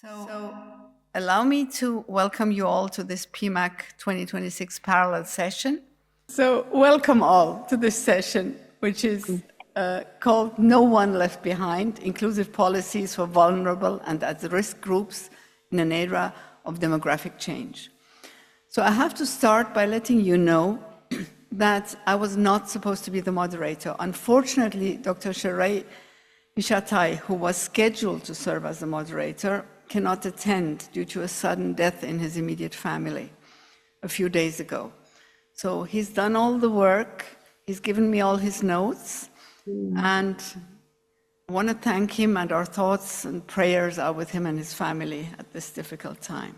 So, allow me to welcome you all to this PMAC 2026 parallel session. So, welcome all to this session, which is called No One Left Behind, Inclusive Policies for Vulnerable and At-Risk Groups in an Era of Demographic Change. So I have to start by letting you know that I was not supposed to be the moderator. Unfortunately, Dr. Sheree Ishatai, who was scheduled to serve as the moderator, cannot attend due to a sudden death in his immediate family a few days ago. So he's done all the work, he's given me all his notes, and I want to thank him, and our thoughts and prayers are with him and his family at this difficult time.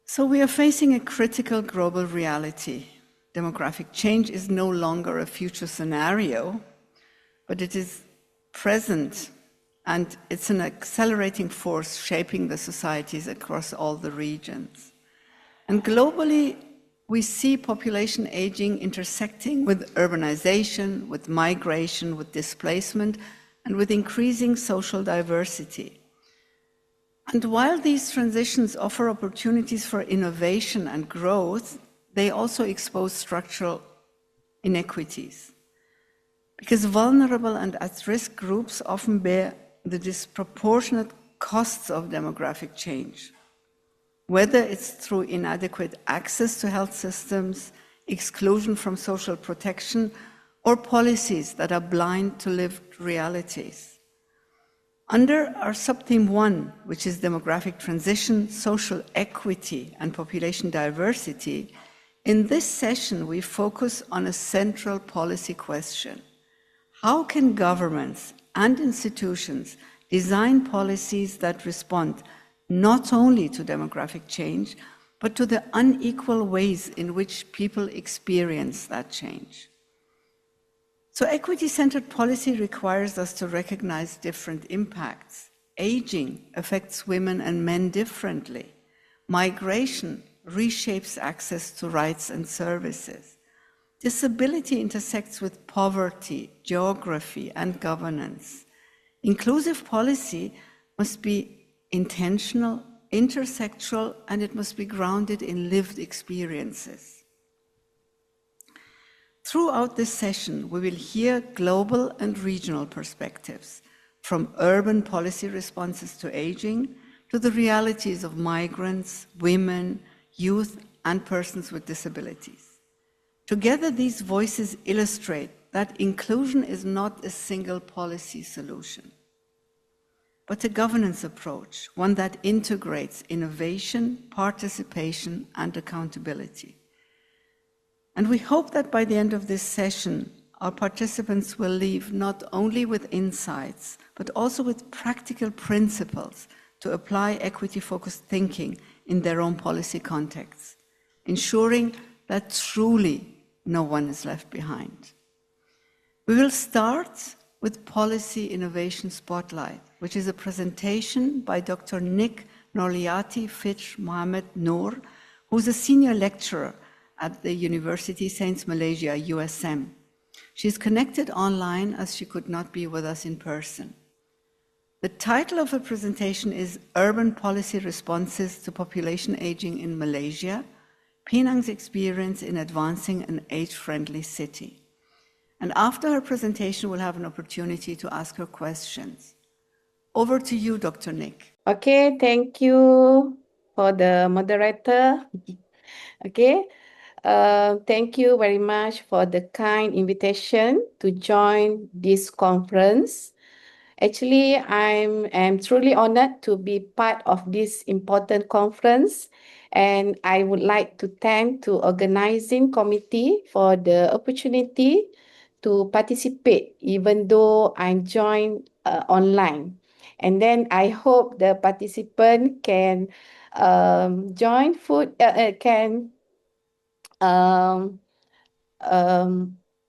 So we are facing a critical global reality. Demographic change is no longer a future scenario, but it is present, and it's an accelerating force shaping the societies across all the regions. And globally, we see population aging intersecting with urbanization, with migration, with displacement, and with increasing social diversity. And while these transitions offer opportunities for innovation and growth, they also expose structural inequities. Because vulnerable and at-risk groups often bear the disproportionate costs of demographic change, whether it's through inadequate access to health systems, exclusion from social protection, or policies that are blind to lived realities. Under our subtheme 1, which is demographic transition, social equity, and population diversity, in this session we focus on a central policy question. How can governments and institutions design policies that respond not only to demographic change, but to the unequal ways in which people experience that change? So equity-centered policy requires us to recognize different impacts. Aging affects women and men differently. Migration reshapes access to rights and services. Disability intersects with poverty, geography, and governance. Inclusive policy must be intentional, intersectional, and it must be grounded in lived experiences. Throughout this session, we will hear global and regional perspectives, from urban policy responses to aging to the realities of migrants, women, youth, and persons with disabilities. Together, these voices illustrate that inclusion is not a single policy solution, but a governance approach, one that integrates innovation, participation, and accountability. And we hope that by the end of this session, our participants will leave not only with insights, but also with practical principles to apply equity-focused thinking in their own policy contexts, ensuring that truly no one is left behind. We will start with Policy Innovation Spotlight, which is a presentation by Dr. Nick Norliati Fitch Mohamed Noor, who's a senior lecturer at the University Saints Malaysia, USM. She's connected online as she could not be with us in person. The title of her presentation is Urban Policy Responses to Population Aging in Malaysia, Penang's Experience in Advancing an Age-Friendly City. And after her presentation, we'll have an opportunity to ask her questions. Over to you, Dr. Nick. Okay, thank you for the moderator. Okay. Thank you very much for the kind invitation to join this conference. Actually, I am truly honored to be part of this important conference, and I would like to thank the organizing committee for the opportunity to participate, even though I joined online. And then I hope the participant can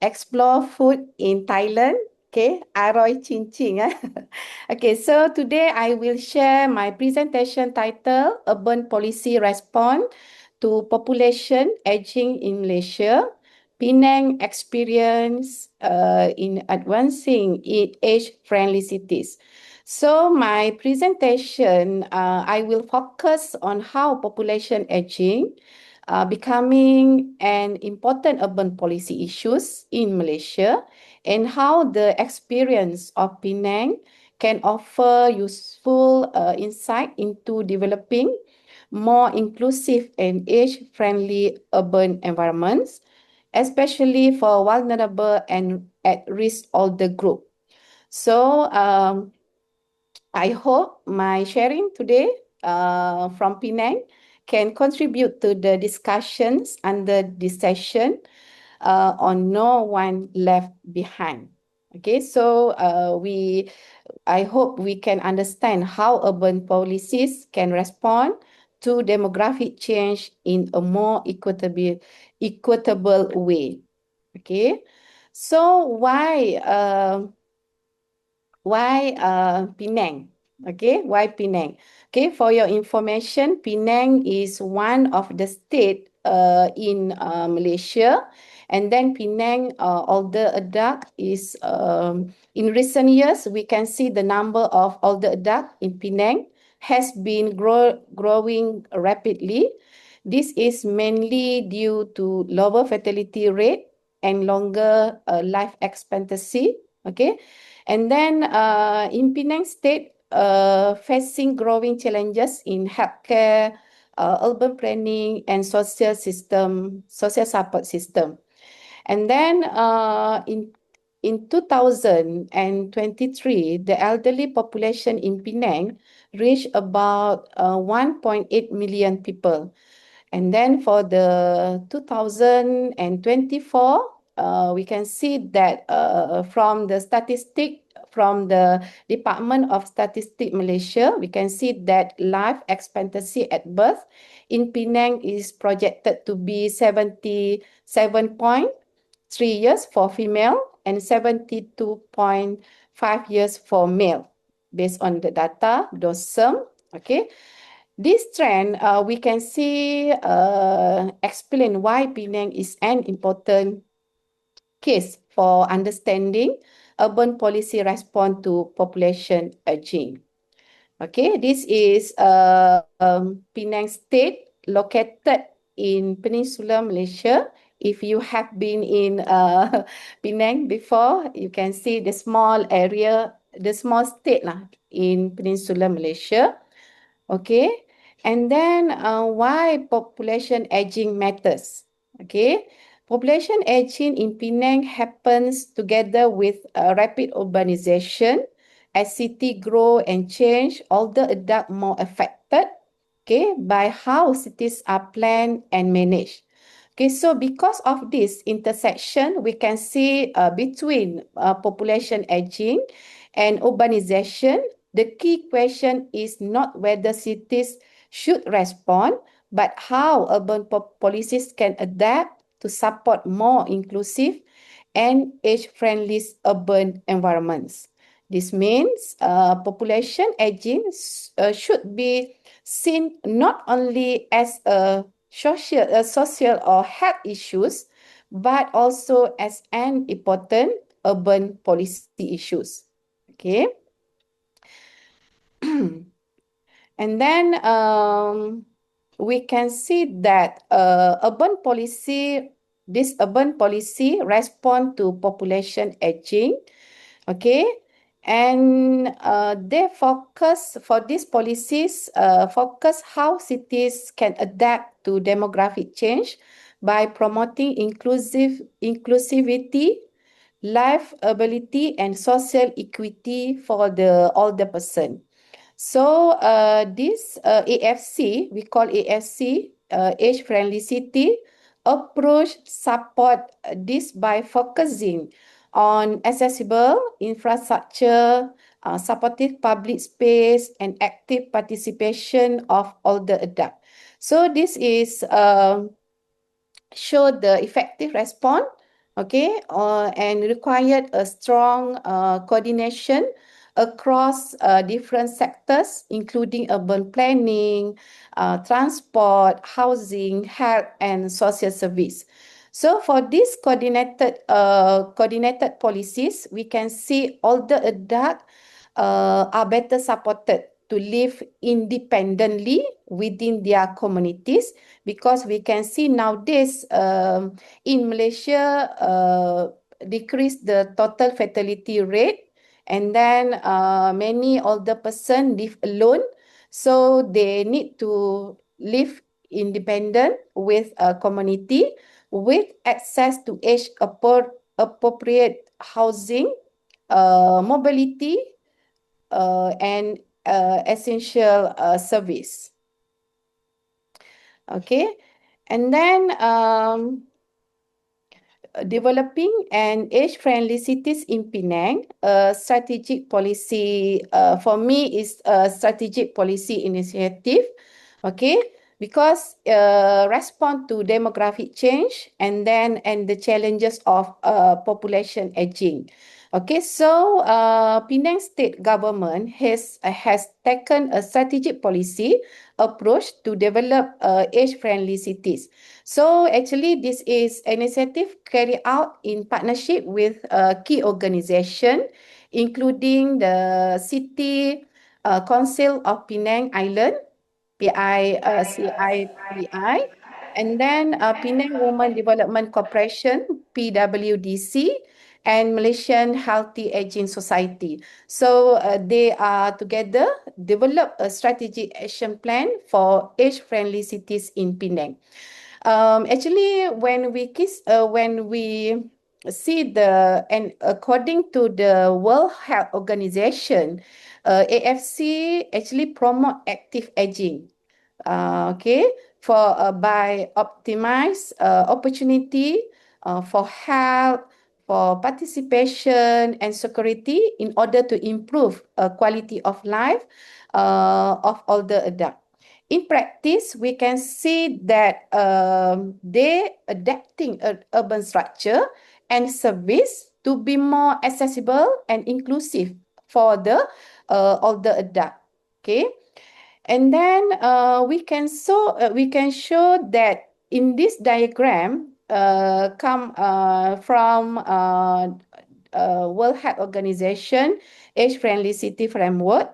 explore food in Thailand. Okay, Aroy Chin Ching. Okay, so today I will share my presentation title, Urban Policy Response to Population Aging in Malaysia, Penang Experience in Advancing in Age-Friendly Cities. So my presentation, I will focus on how population aging becoming an important urban policy issues in Malaysia and how the experience of Penang can offer useful insight into developing more inclusive and age-friendly urban environments, especially for vulnerable and at-risk older group. So I hope my sharing today from Penang can contribute to the discussions under this session on no one left behind. Okay, so I hope we can understand how urban policies can respond to demographic change in a more equitable way. Okay, so why Penang? Okay, why Penang? Okay, for your information, Penang is one of the state in Malaysia, and then Penang, older adult is in recent years we can see the number of older adult in Penang has been growing rapidly. This is mainly due to lower fertility rate and longer life expectancy. Okay, and then in Penang State, facing growing challenges in healthcare, urban planning, and social support system. And then in 2023, the elderly population in Penang reached about 1.8 million people. And then for the 2024, we can see that from the statistic from the Department of Statistics Malaysia, we can see that life expectancy at birth in Penang is projected to be 77.3 years for female and 72.5 years for male, based on the data, DOSM. Okay. This trend, we can see explain why Penang is an important case for understanding urban policy response to population aging. Okay, this is Penang State located in Peninsular Malaysia. If you have been in Penang before, you can see the small area, the small state lah in Peninsular Malaysia. Okay, and then why population aging matters? Okay, population aging in Penang happens together with rapid urbanization. As city grow and change, older adult more affected, okay, by how cities are planned and managed. Okay, so because of this intersection, we can see between population aging and urbanization, the key question is not whether cities should respond, but how urban policies can adapt to support more inclusive and age-friendly urban environments. This means population aging should be seen not only as a social or health issues, but also as an important urban policy issues. Okay. And then we can see that this urban policy respond to population aging. Okay, and they focus for these policies, focus how cities can adapt to demographic change by promoting inclusivity, livability, and social equity for the older person. So this AFC, we call AFC, age-friendly city, approach support this by focusing on accessible infrastructure, supportive public space, and active participation of older adults. So this is show the effective response, okay, and required a strong coordination across different sectors, including urban planning, transport, housing, health, and social service. So for these coordinated policies, we can see older adult are better supported to live independently within their communities, because we can see nowadays in Malaysia, decrease the total fatality rate, and then many older person live alone, so they need to live independent with a community with access to appropriate housing, mobility, and essential service. Okay, and then developing an age-friendly cities in Penang, a strategic policy for me is a strategic policy initiative. Okay, because respond to demographic change and the challenges of population aging. Okay, so Penang state government has taken a strategic policy approach to develop age-friendly cities. So actually, this is an initiative carried out in partnership with key organization, including the City Council of Penang Island, CIPI, and then Penang Women Development Corporation, PWDC, and Malaysian Healthy Aging Society. So they are together develop a strategic action plan for age-friendly cities in Penang. Actually, when we see and according to the World Health Organization, AFC actually promote active aging. Okay, for by optimize opportunity for health, for participation and security in order to improve quality of life of older adult. In practice, we can see that they adapting urban structure and service to be more accessible and inclusive for the older adult. Okay, and then we can show that in this diagram come from World Health Organization Age-Friendly City Framework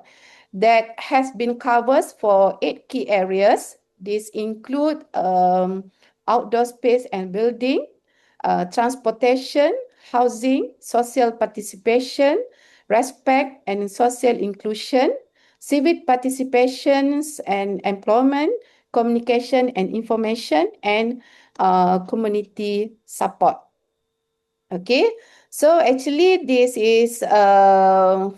that has been covered for 8 key areas. These include outdoor space and building, transportation, housing, social participation, respect and social inclusion, civic participations and employment, communication and information, and community support. Okay, so actually this is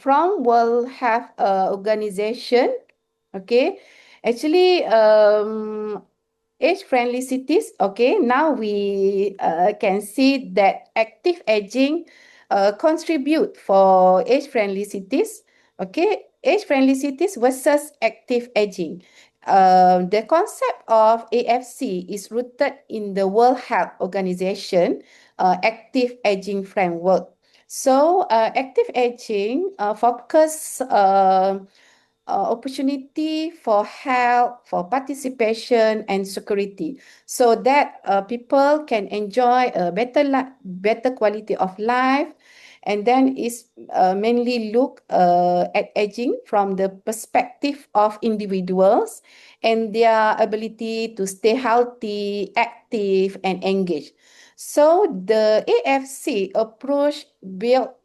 from World Health Organization. Okay, actually age-friendly cities. Okay, now we can see that active aging contribute for age-friendly cities. Okay, age-friendly cities versus active aging. The concept of AFC is rooted in the World Health Organization active aging framework. So active aging focus opportunity for health, for participation and security, so that people can enjoy a better quality of life. And then is mainly look at aging from the perspective of individuals and their ability to stay healthy, active, and engaged. So the AFC approach built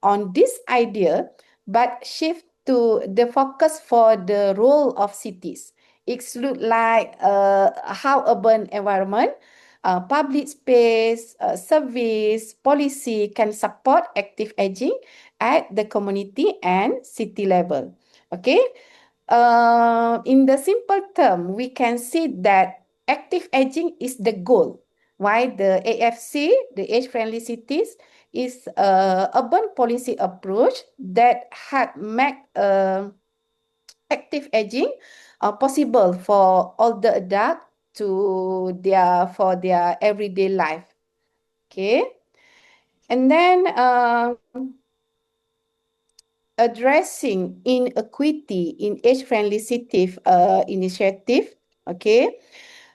on this idea, but shift to the focus for the role of cities. Exclude like how urban environment, public space, service, policy can support active aging at the community and city level. Okay, in the simple term, we can see that active aging is the goal. Why the AFC, the age-friendly cities, is a urban policy approach that had made active aging possible for all the adults to for their everyday life. Okay, and then addressing inequity in age-friendly cities initiative. Okay.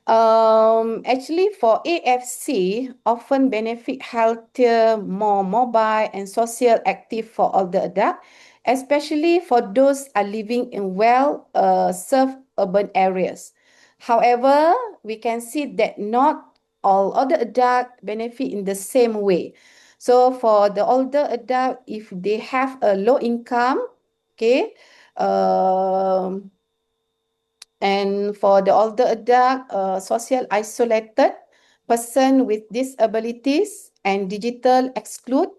Actually, for AFC, often benefit healthier, more mobile, and social active for older adult, especially for those are living in well-served urban areas. However, we can see that not all other adults benefit in the same way. So for the older adult, if they have a low income, okay, um, and for the older adult, social isolated, person with disabilities and digital exclude,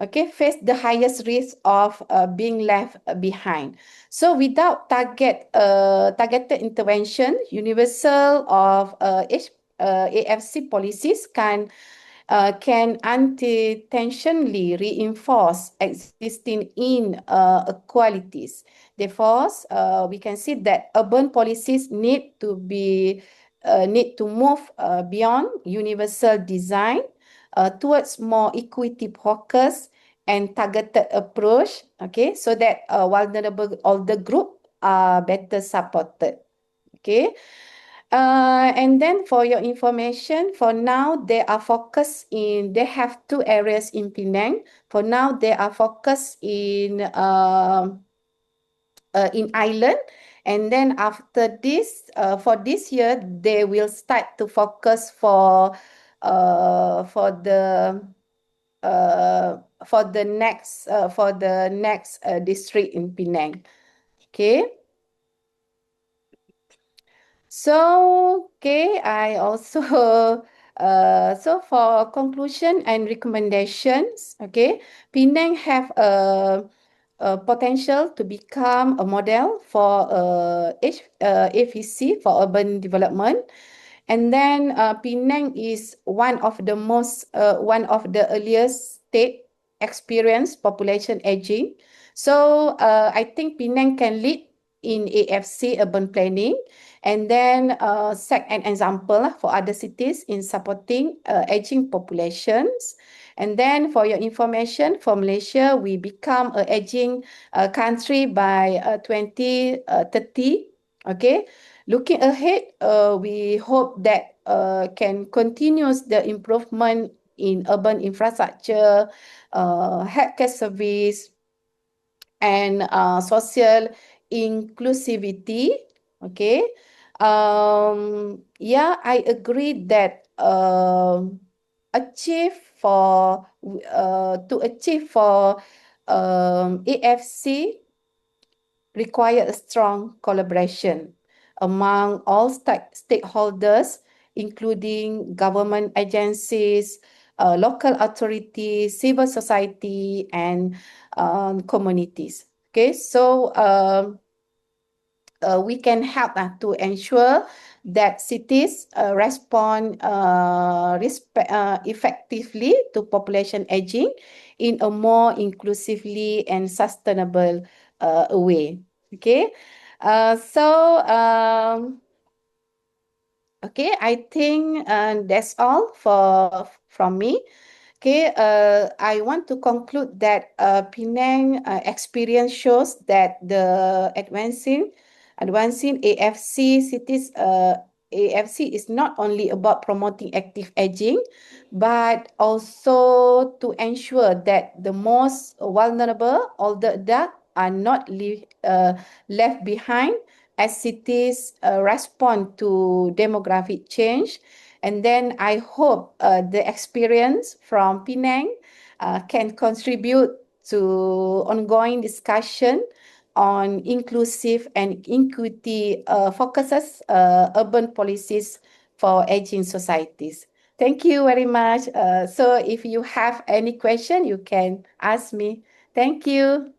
okay, face the highest risk of being left behind. So without targeted intervention, universal of AFC policies can unintentionally reinforce existing inequalities. Therefore, we can see that urban policies need to move beyond universal design towards more equity focus and targeted approach, okay, so that vulnerable older group are better supported. Okay. And then for your information, for now, they have two areas in Penang. For now, they are focused in Ireland. And then after this, for this year, they will start to focus for the for the next district in Penang. Okay. So, okay, I also, so for conclusion and recommendations, okay, Penang have a potential to become a model for AVC for urban development. And then Penang is one of the earliest state experience population aging. So I think Penang can lead in AFC urban planning, and then set an example for other cities in supporting aging populations. And then for your information, for Malaysia, we become an aging country by 2030. Okay. Looking ahead, we hope that can continue the improvement in urban infrastructure, healthcare service, and social inclusivity. Okay. Yeah, I agree that achieve for to achieve for AFC require a strong collaboration among all stakeholders, including government agencies, local authorities, civil society, and communities. Okay, so we can help to ensure that cities respond effectively to population aging in a more inclusively and sustainable way. Okay, okay, I think that's all from me. Okay, I want to conclude that Penang experience shows that the advancing AFC cities, AFC is not only about promoting active aging, but also to ensure that the most vulnerable older adults are not left behind as cities respond to demographic change. And then I hope the experience from Penang can contribute to ongoing discussion on inclusive and equity focuses urban policies for aging societies. Thank you very much. So if you have any question, you can ask me. Thank you.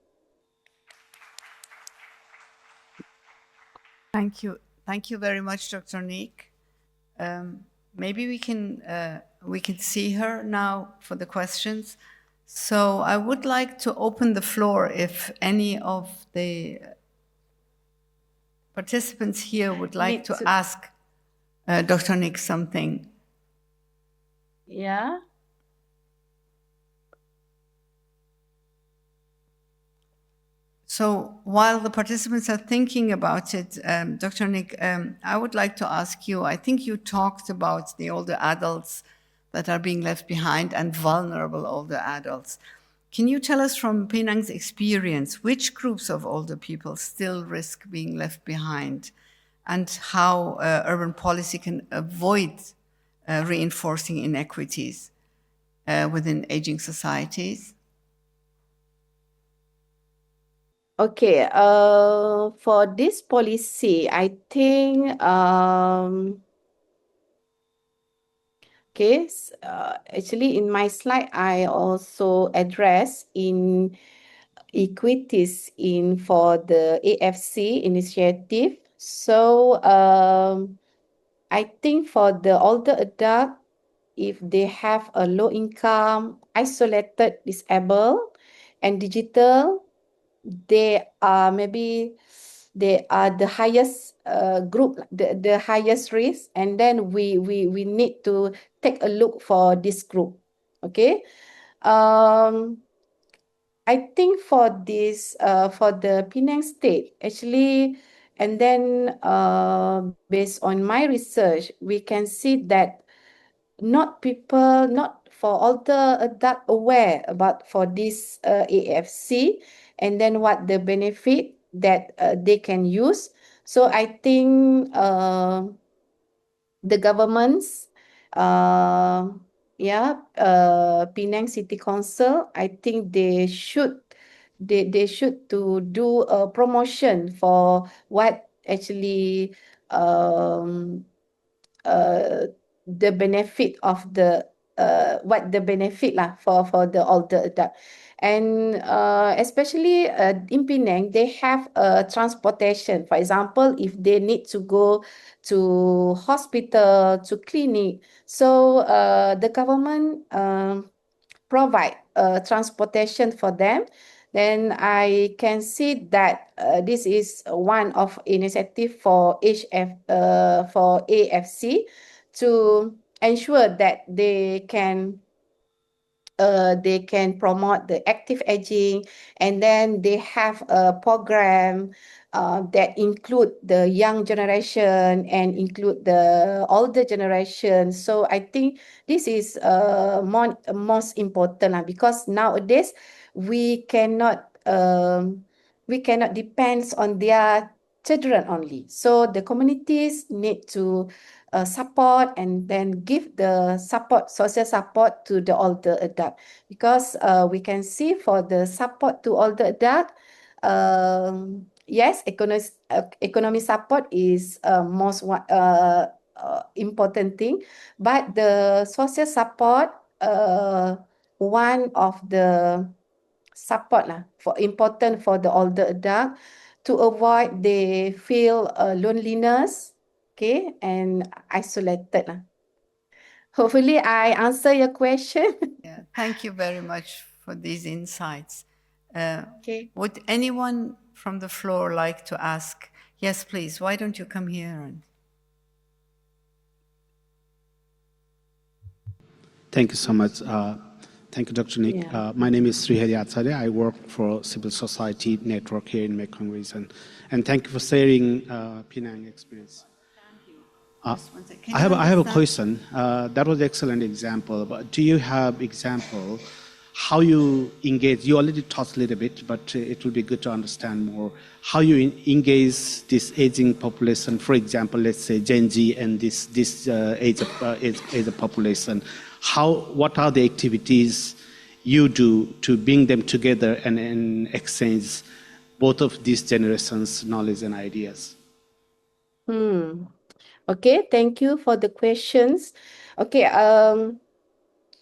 Thank you. Thank you very much, Dr. Nick. Maybe we can see her now for the questions. So I would like to open the floor if any of the participants here would like to ask Dr. Nick something. Yeah. So while the participants are thinking about it, Dr. Nick, I would like to ask you, I think you talked about the older adults that are being left behind and vulnerable older adults. Can you tell us from Penang's experience, which groups of older people still risk being left behind, and how urban policy can avoid reinforcing inequities within aging societies? Okay, for this policy, I think okay, actually in my slide, I also address in equities in for the AFC initiative. So I think for the older adult, if they have a low income, isolated, disabled, and digital, they are maybe they are the highest group, the highest risk, and then we need to take a look for this group. Okay. Um, I think for this, for the Penang State, actually, and then based on my research, we can see that not for all the adult aware about for this AFC, and then what the benefit that they can use. So I think the governments, uh, yeah, Penang City Council, I think they should to do a promotion for what actually um, uh, the benefit of the what the benefit lah for the older adult. And especially in Penang, they have transportation. For example, if they need to go to hospital, to clinic, so the government provide transportation for them. Then I can see that this is one of initiative for for AFC to ensure that they can promote the active aging, and then they have a program that include the young generation and include the older generation. So I think this is most important because nowadays we cannot we cannot depend on their children only. So the communities need to support and then give the support, social support to the older adult, because we can see for the support to older adult, yes, economic support is most important thing, but the social support, one of the support lah for important for the older adult to avoid they feel loneliness, okay, and isolated lah. Hopefully I answer your question. Yeah, thank you very much for these insights. Okay. Would anyone from the floor like to ask? Yes, please. Why don't you come here? And Thank you so much. Thank you, Dr. Nick. Yeah. My name is Srihari Acharya. I work for Civil Society Network here in Mekong region. And thank you for sharing Penang experience. just one second. Can I you have a understand? question. That was an excellent example. But do you have example how you engage? You already taught a little bit, but it will be good to understand more how you engage this aging population. For example, let's say Gen Z and this age of population. What are the activities you do to bring them together and exchange both of these generations' knowledge and ideas? Okay, thank you for the questions. Okay,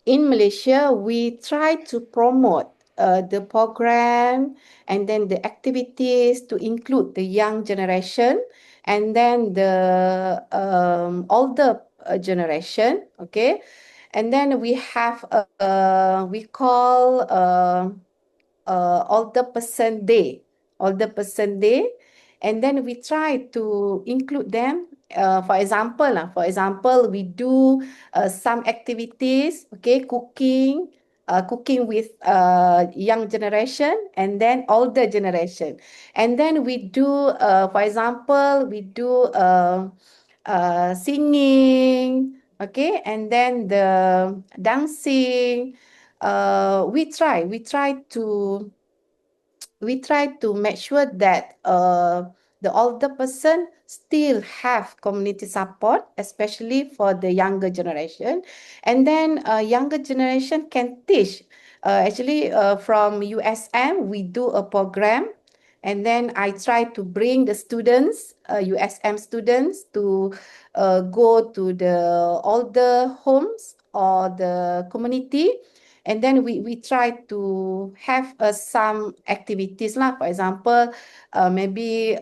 in Malaysia, we try to promote the program and then the activities to include the young generation and then the older generation. Okay, and then we have we call older person day, and then we try to include them. For example, we do some activities, okay, cooking with young generation and then older generation, and then we do, for example, we do singing, okay, and then the dancing, we try to make sure that the older person still have community support, especially for the younger generation. And then younger generation can teach. From USM, we do a program. And then I try to bring the students, USM students, to go to the older homes or the community. And then we try to have some activities lah. For example, maybe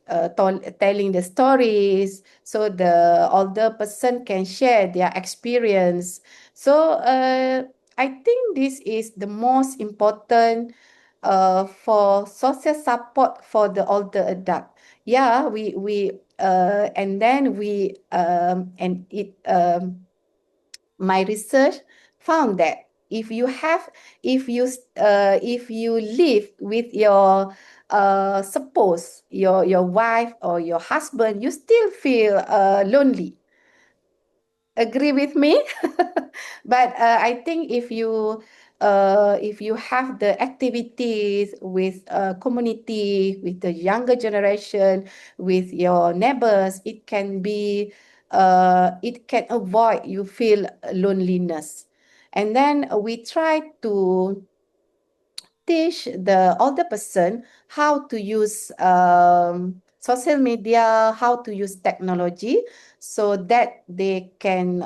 telling the stories so the older person can share their experience. So I think this is the most important for social support for the older adult. Yeah, we and then we and it my research found that if you live with your suppose your wife or your husband, you still feel lonely. Agree with me? But I think if you have the activities with community, with the younger generation, with your neighbors, it can avoid you feel loneliness. And then we try to teach the older person how to use social media, how to use technology, so that they can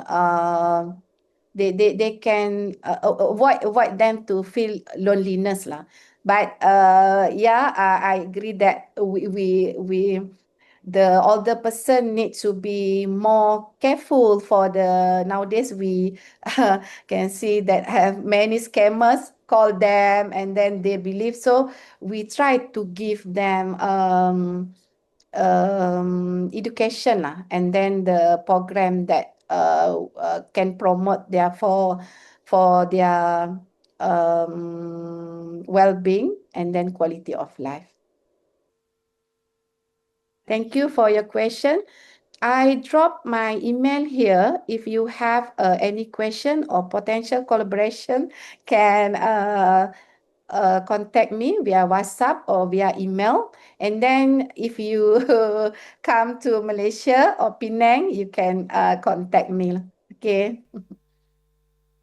avoid them to feel loneliness lah. But I agree that the older person needs to be more careful for the nowadays we can see that have many scammers call them and then they believe. So we try to give them education lah, and then the program that can promote their for their well-being and then quality of life. Thank you for your question. I dropped my email here. If you have any question or potential collaboration, can contact me via WhatsApp or via email. And then if you come to Malaysia or Penang, you can contact me. Okay.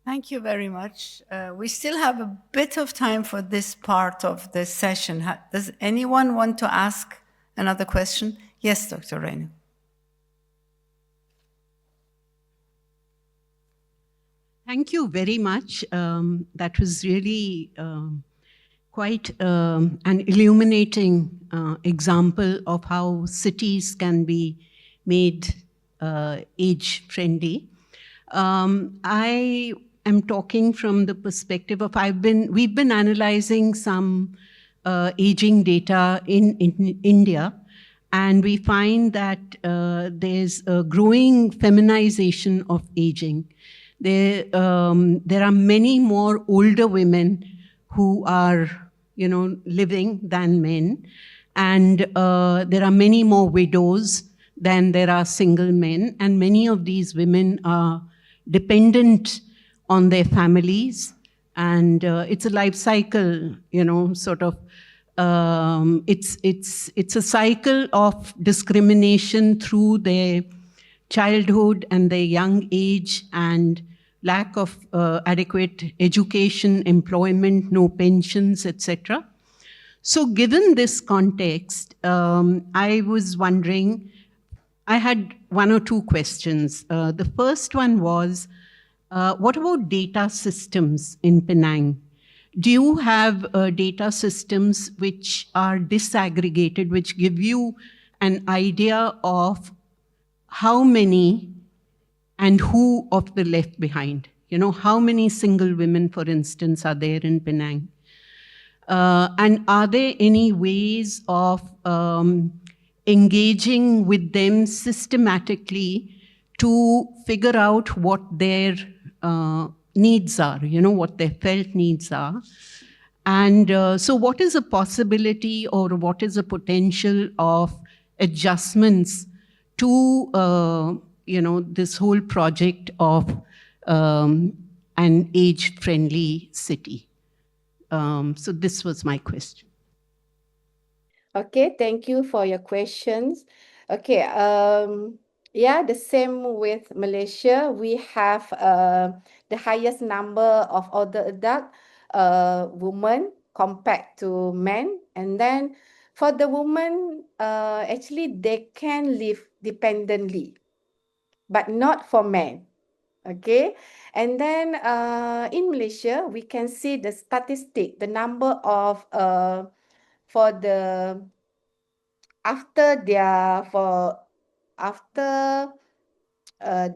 Thank you very much. We still have a bit of time for this part of the session. Does anyone want to ask another question? Yes, Dr. Reina. Thank you very much. That was really quite an illuminating example of how cities can be made age-friendly. I am talking from the perspective of we've been analyzing some aging data in India, and we find that there's a growing feminization of aging. There are many more older women who are, living than men, and there are many more widows than there are single men, and many of these women are dependent on their families, and it's a life cycle, sort of. It's a cycle of discrimination through their childhood and their young age and lack of adequate education, employment, no pensions, etc. So given this context, I was wondering, I had one or two questions. The first one was, what about data systems in Penang? Do you have data systems which are disaggregated, which give you an idea of how many and who of the left behind? How many single women, for instance, are there in Penang? And are there any ways of engaging with them systematically to figure out what their needs are, what their felt needs are? And so what is a possibility or what is a potential of adjustments to this whole project of and age-friendly city. So this was my question. Okay, thank you for your questions. Okay, yeah, the same with Malaysia. We have the highest number of older adult women compared to men. And then for the women, actually they can live dependently, but not for men. Okay, and then in Malaysia, we can see the statistic, the number of for the after their for after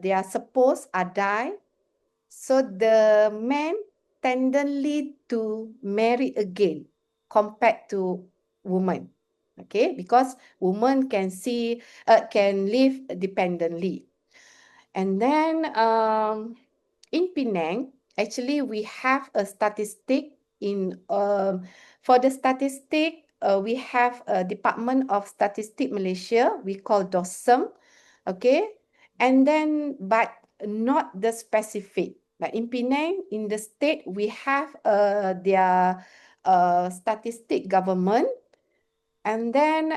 their spouse are die, so the men tendency to marry again compared to women. Okay, because women can live dependently. And then in Penang, actually we have a statistic in for the statistic, we have a Department of Statistic Malaysia, we call DOSM, okay? And then, but not the specific. Like in Penang, in the state, we have their statistic government. And then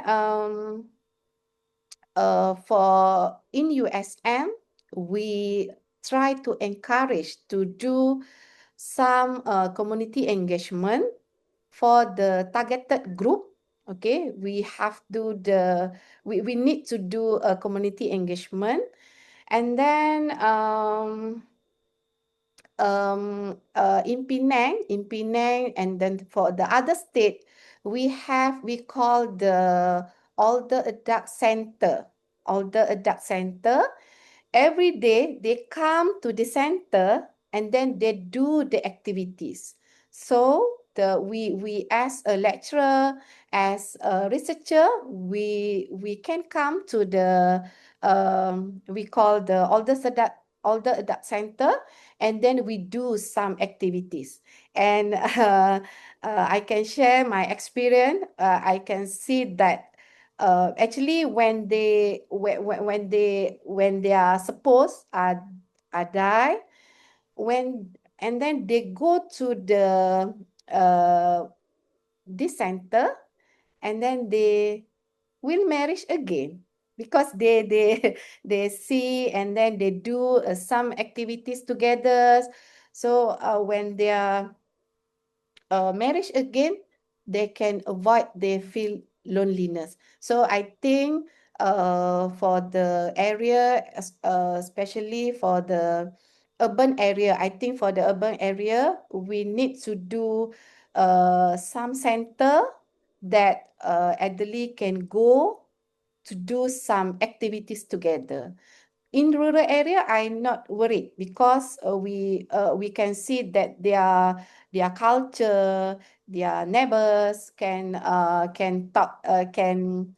for in USM, we try to encourage to do some community engagement for the targeted group. Okay, we need to do a community engagement. And then in Penang, and then for the other state, we call the older adult center. Older adult center. Every day they come to the center and then they do the activities. So we as a lecturer, as a researcher, we can come to the we call the older adult center, and then we do some activities. And I can share my experience. I can see that actually when they are supposed are die, and then they go to the this center, and then they will marry again, because they see, and then they do some activities together. So when they are marriage again, they can avoid, they feel loneliness. So I think for the area, especially for the urban area, I think for the urban area, we need to do some center that elderly can go to do some activities together. In rural area, I'm not worried, because we can see that their culture, their neighbors can talk, can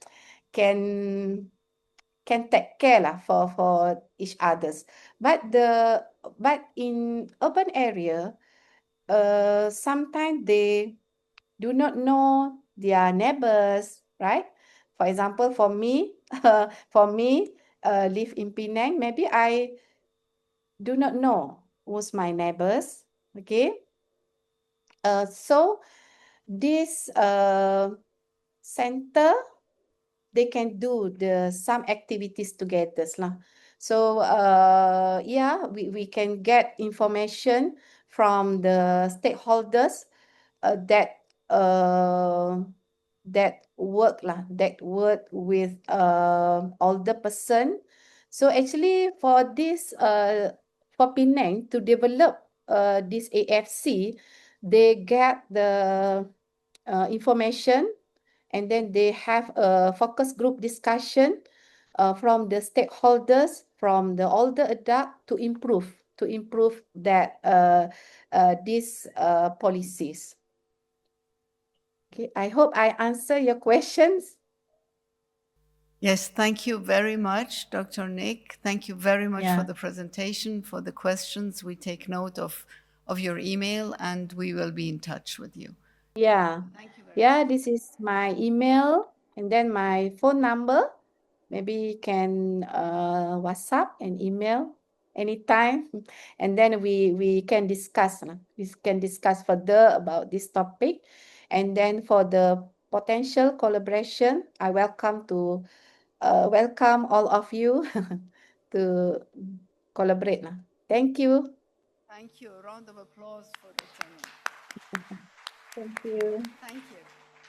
take care lah for each others. But in urban area, sometimes they do not know their neighbors, right? For example, for me, live in Penang, maybe I do not know who's my neighbors, okay? So this center, they can do some activities together lah. So yeah, we can get information from the stakeholders that work with older person. So actually for this for Penang to develop this AFC, they get the information, and then they have a focus group discussion from the stakeholders, from the older adult, to improve that these policies. Okay, I hope I answer your questions. Yes, thank you very much, Dr. Nick. Thank you very much for Yeah. the presentation, for the questions. We take note of your email, and we will be in touch with you. Yeah. Yeah, this is my email, and then my phone number. Maybe you can WhatsApp and email. anytime, and then we can discuss. We can discuss further about this topic. And then for the potential collaboration, I welcome welcome all of you to collaborate. Thank you. Thank you. A round of applause for the Chairman. Thank you. Thank you.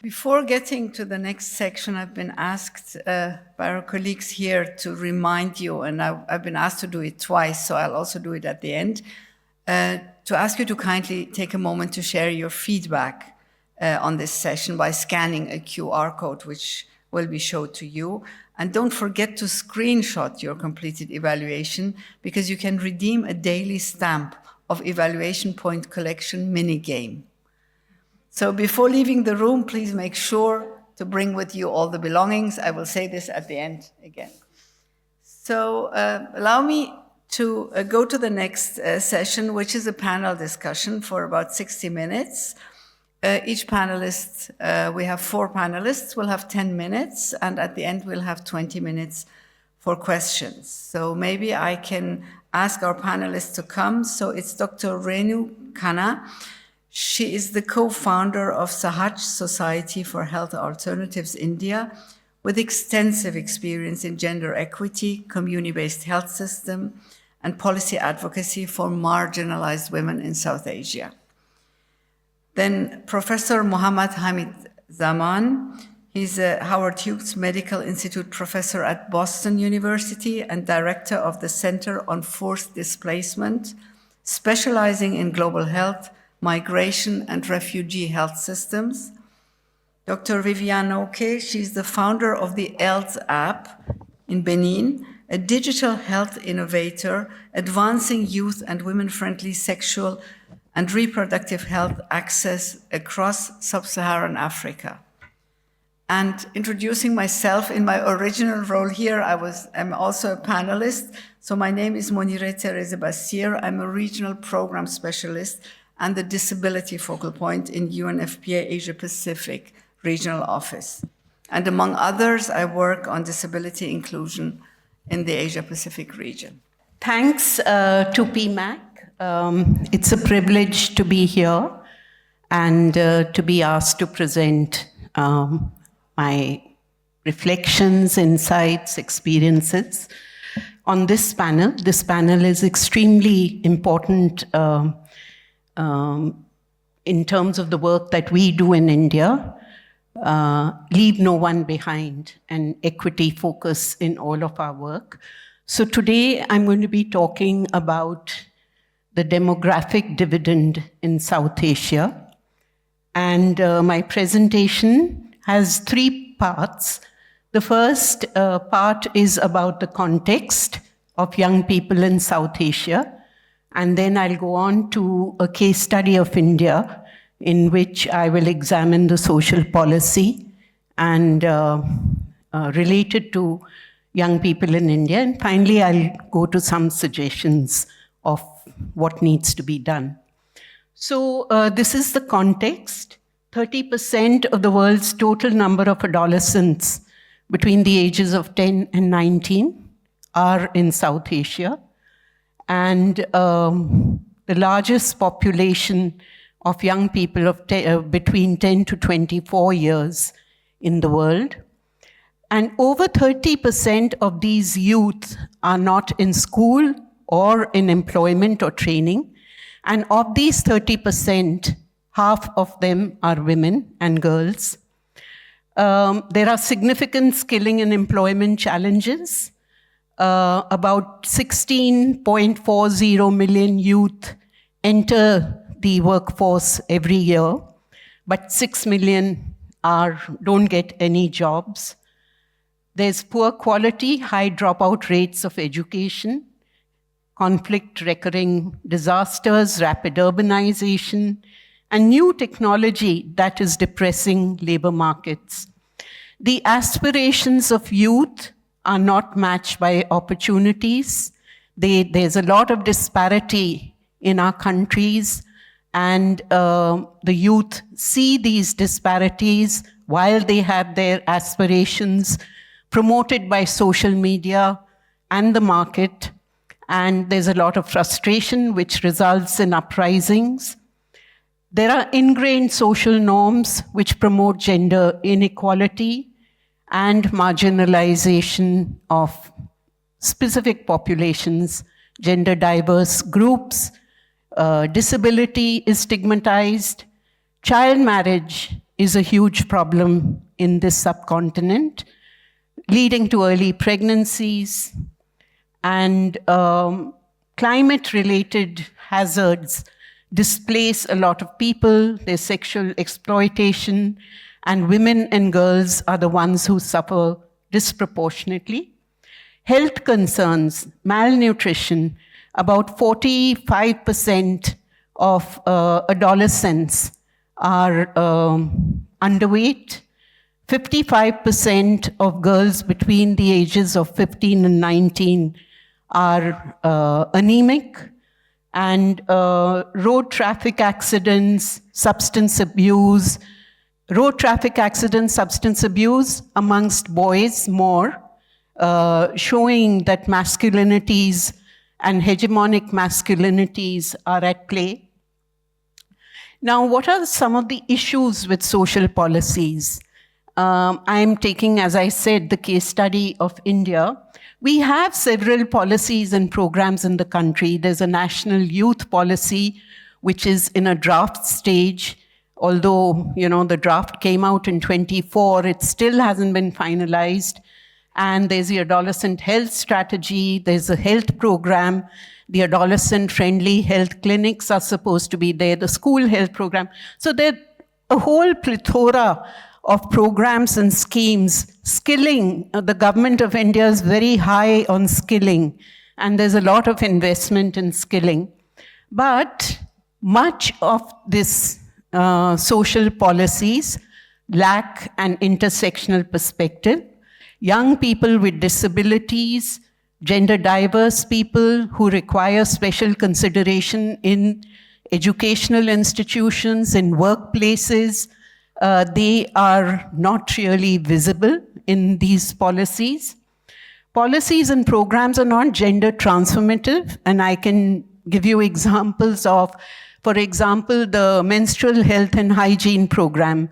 Before getting to the next section, I've been asked by our colleagues here to remind you, and I've been asked to do it twice, so I'll also do it at the end, to ask you to kindly take a moment to share your feedback on this session by scanning a QR code, which will be shown to you. And don't forget to screenshot your completed evaluation, because you can redeem a daily stamp of evaluation point collection mini game. So before leaving the room, please make sure to bring with you all the belongings. I will say this at the end again. So allow me to go to the next session, which is a panel discussion for about 60 minutes. Each panelist, we have 4 panelists, will have 10 minutes, and at the end we'll have 20 minutes for questions. So maybe I can ask our panelists to come. So it's Dr. Renu Khanna. She is the co-founder of Sahaj Society for Health Alternatives India, with extensive experience in gender equity, community-based health system, and policy advocacy for marginalized women in South Asia. Then Professor Muhammad Hamid Zaman. He's a Howard Hughes Medical Institute professor at Boston University and director of the Center on Forced Displacement, specializing in global health, migration, and refugee health systems. Dr. Viviane Oke, she's the founder of the ELS app in Benin, a digital health innovator advancing youth and women-friendly sexual and reproductive health access across sub-Saharan Africa. And introducing myself in my original role here, I'm also a panelist. So my name is Monire Tereze Basir. I'm a regional program specialist and the disability focal point in UNFPA Asia Pacific Regional Office. And among others, I work on disability inclusion in the Asia Pacific region. Thanks to PMAC. It's a privilege to be here and to be asked to present my reflections, insights, experiences on this panel. This panel is extremely important in terms of the work that we do in India, leave no one behind, and equity focus in all of our work. So today I'm going to be talking about the demographic dividend in South Asia. And my presentation has 3 parts. The first part is about the context of young people in South Asia. And then I'll go on to a case study of India, in which I will examine the social policy and related to young people in India. And finally, I'll go to some suggestions of what needs to be done. So this is the context. 30% of the world's total number of adolescents between the ages of 10 and 19 are in South Asia. And the largest population of young people of between 10 to 24 years in the world. And over 30% of these youth are not in school or in employment or training. And of these 30%, half of them are women and girls. There are significant skilling and employment challenges. About 16.40 million youth enter the workforce every year, but 6 million don't get any jobs. There's poor quality, high dropout rates of education, conflict, recurring disasters, rapid urbanization, and new technology that is depressing labor markets. The aspirations of youth are not matched by opportunities. There's a lot of disparity in our countries, and the youth see these disparities while they have their aspirations promoted by social media and the market. and there's a lot of frustration which results in uprisings. There are ingrained social norms which promote gender inequality and marginalization of specific populations, gender diverse groups. Disability is stigmatized. Child marriage is a huge problem in this subcontinent, leading to early pregnancies, and climate-related hazards displace a lot of people. There's sexual exploitation, and women and girls are the ones who suffer disproportionately. Health concerns, malnutrition, about 45% of adolescents are underweight. 55% of girls between the ages of 15 and 19 are anemic. And road traffic accidents, substance abuse amongst boys more, showing that masculinities and hegemonic masculinities are at play. Now, what are some of the issues with social policies? I'm taking, as I said, the case study of India. We have several policies and programs in the country. There's a national youth policy, which is in a draft stage. Although, the draft came out in 24, it still hasn't been finalized. And there's the adolescent health strategy. There's a health program. The adolescent-friendly health clinics are supposed to be there, the school health program. So there's a whole plethora of programs and schemes. Skilling, the government of India is very high on skilling, and there's a lot of investment in skilling. But much of this social policies lack an intersectional perspective. Young people with disabilities, gender diverse people who require special consideration in educational institutions, in workplaces, they are not really visible in these policies. Policies and programs are not gender transformative, and I can give you examples of, for example, the menstrual health and hygiene program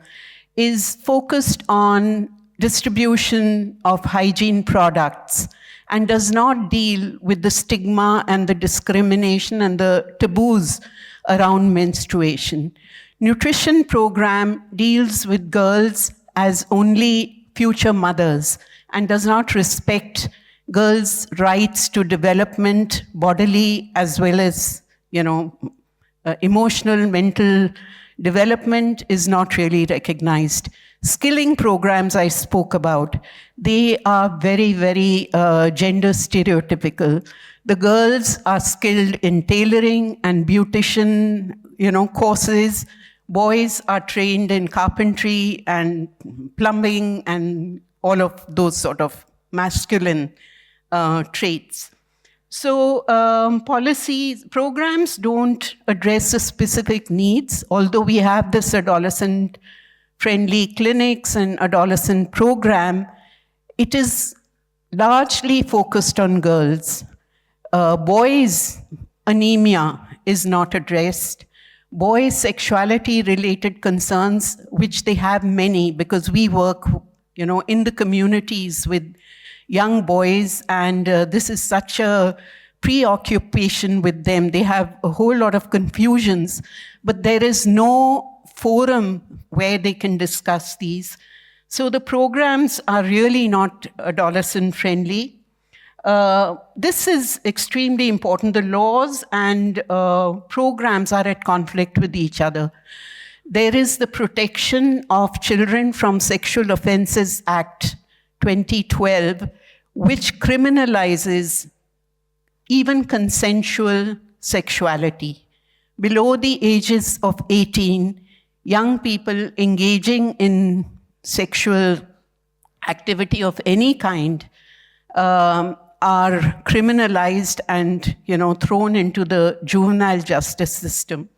is focused on distribution of hygiene products and does not deal with the stigma and the discrimination and the taboos around menstruation. Nutrition program deals with girls as only future mothers and does not respect girls' rights to development, bodily as well as, emotional, mental development is not really recognized. Skilling programs I spoke about, they are very, very gender stereotypical. The girls are skilled in tailoring and beautician, courses. Boys are trained in carpentry and plumbing and all of those sort of masculine traits. So programs don't address the specific needs, although we have this adolescent-friendly clinics and adolescent program. It is largely focused on girls. Boys' anemia is not addressed. Boys' sexuality-related concerns, which they have many, because we work, in the communities with young boys, and this is such a preoccupation with them. They have a whole lot of confusions, but there is no forum where they can discuss these. So the programs are really not adolescent-friendly. This is extremely important. The laws and programs are at conflict with each other. There is the Protection of Children from Sexual Offences Act 2012, which criminalizes even consensual sexuality. Below the ages of 18, young people engaging in sexual activity of any kind are criminalized and thrown into the juvenile justice system.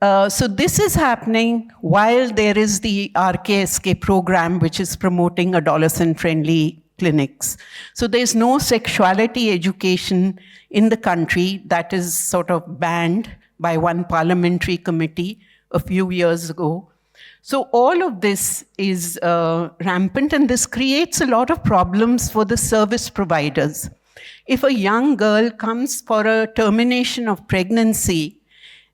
So this is happening while there is the RKSK program, which is promoting adolescent-friendly clinics. So there's no sexuality education in the country. That is sort of banned by one parliamentary committee a few years ago. So all of this is rampant, and this creates a lot of problems for the service providers. If a young girl comes for a termination of pregnancy,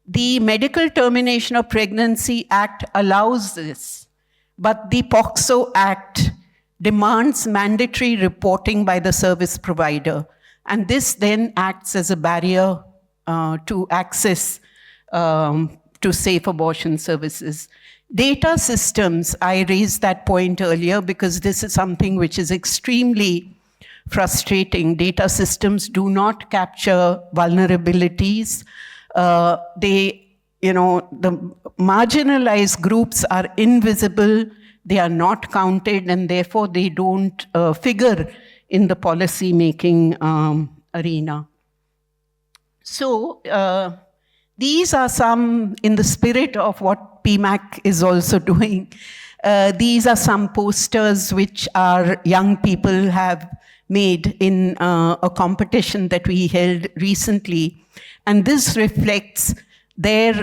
the Medical Termination of Pregnancy Act allows this, but the POCSO Act demands mandatory reporting by the service provider. And this then acts as a barrier to access to safe abortion services. Data systems, I raised that point earlier because this is something which is extremely frustrating. Data systems do not capture vulnerabilities. The marginalized groups are invisible, they are not counted, and therefore they don't figure in the policy-making arena. So these are some, in the spirit of what PMAC is also doing, these are some posters which our young people have made in a competition that we held recently. And this reflects their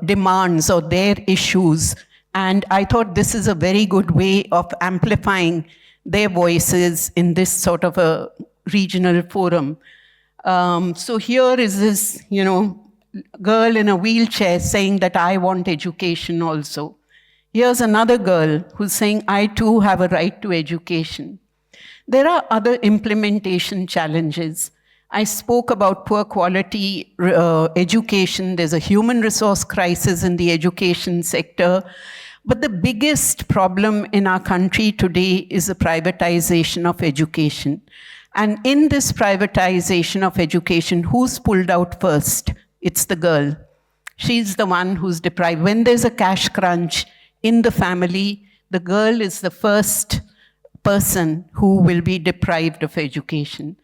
demands or their issues. And I thought this is a very good way of amplifying their voices in this sort of a regional forum. So here is this, girl in a wheelchair saying that I want education also. Here's another girl who's saying, I too have a right to education. There are other implementation challenges. I spoke about poor quality education. There's a human resource crisis in the education sector. But the biggest problem in our country today is the privatization of education. And in this privatization of education, who's pulled out first? It's the girl. She's the one who's deprived. When there's a cash crunch in the family, the girl is the first person who will be deprived of education.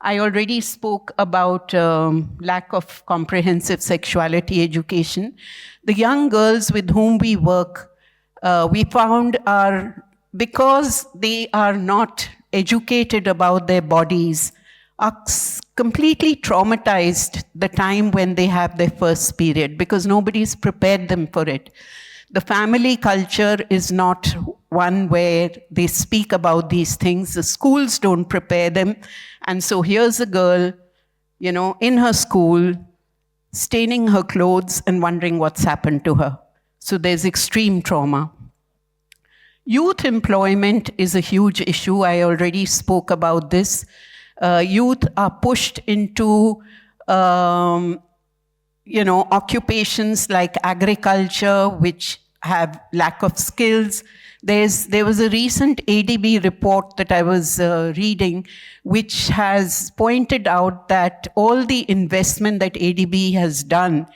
I already spoke about lack of comprehensive sexuality education. The young girls with whom we work, we found because they are not educated about their bodies, are completely traumatized the time when they have their first period because nobody's prepared them for it. The family culture is not one where they speak about these things. The schools don't prepare them. And so here's a girl, in her school, staining her clothes and wondering what's happened to her. So there's extreme trauma. Youth employment is a huge issue. I already spoke about this. Youth are pushed into, occupations like agriculture, which have lack of skills. There was a recent ADB report that I was reading, which has pointed out that all the investment that ADB has done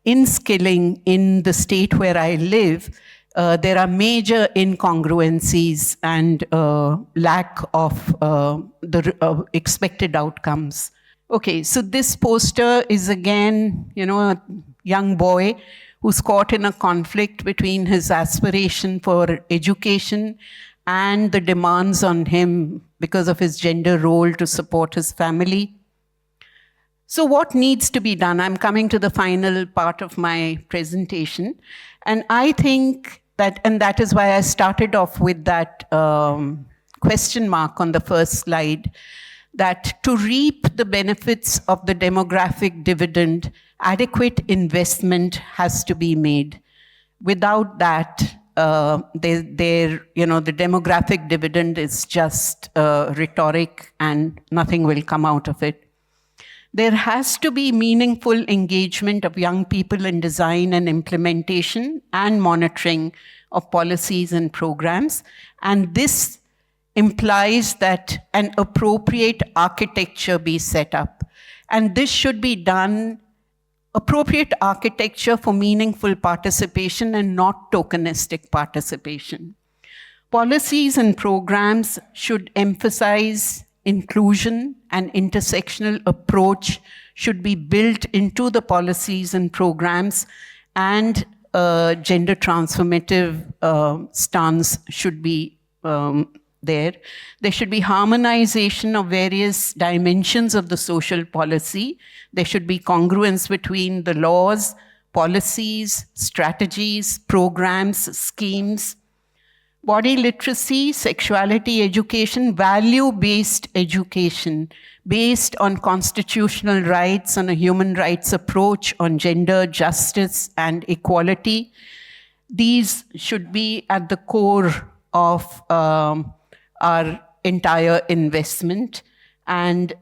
in skilling in the state where I live, there are major incongruencies and lack of the expected outcomes. Okay, so this poster is again, a young boy who's caught in a conflict between his aspiration for education and the demands on him because of his gender role to support his family. So what needs to be done? I'm coming to the final part of my presentation. And I think and that is why I started off with that question mark on the first slide, that to reap the benefits of the demographic dividend, adequate investment has to be made. Without that, the demographic dividend is just rhetoric and nothing will come out of it. There has to be meaningful engagement of young people in design and implementation and monitoring of policies and programs. And this implies that an appropriate architecture be set up. And this should be done, appropriate architecture for meaningful participation and not tokenistic participation. Policies and programs should emphasize inclusion and intersectional approach should be built into the policies and programs, and gender transformative stance should be there. There should be harmonization of various dimensions of the social policy. There should be congruence between the laws, policies, strategies, programs, schemes. Body literacy, sexuality education, value-based education based on constitutional rights, on a human rights approach, on gender justice and equality. These should be at the core of our entire investment. And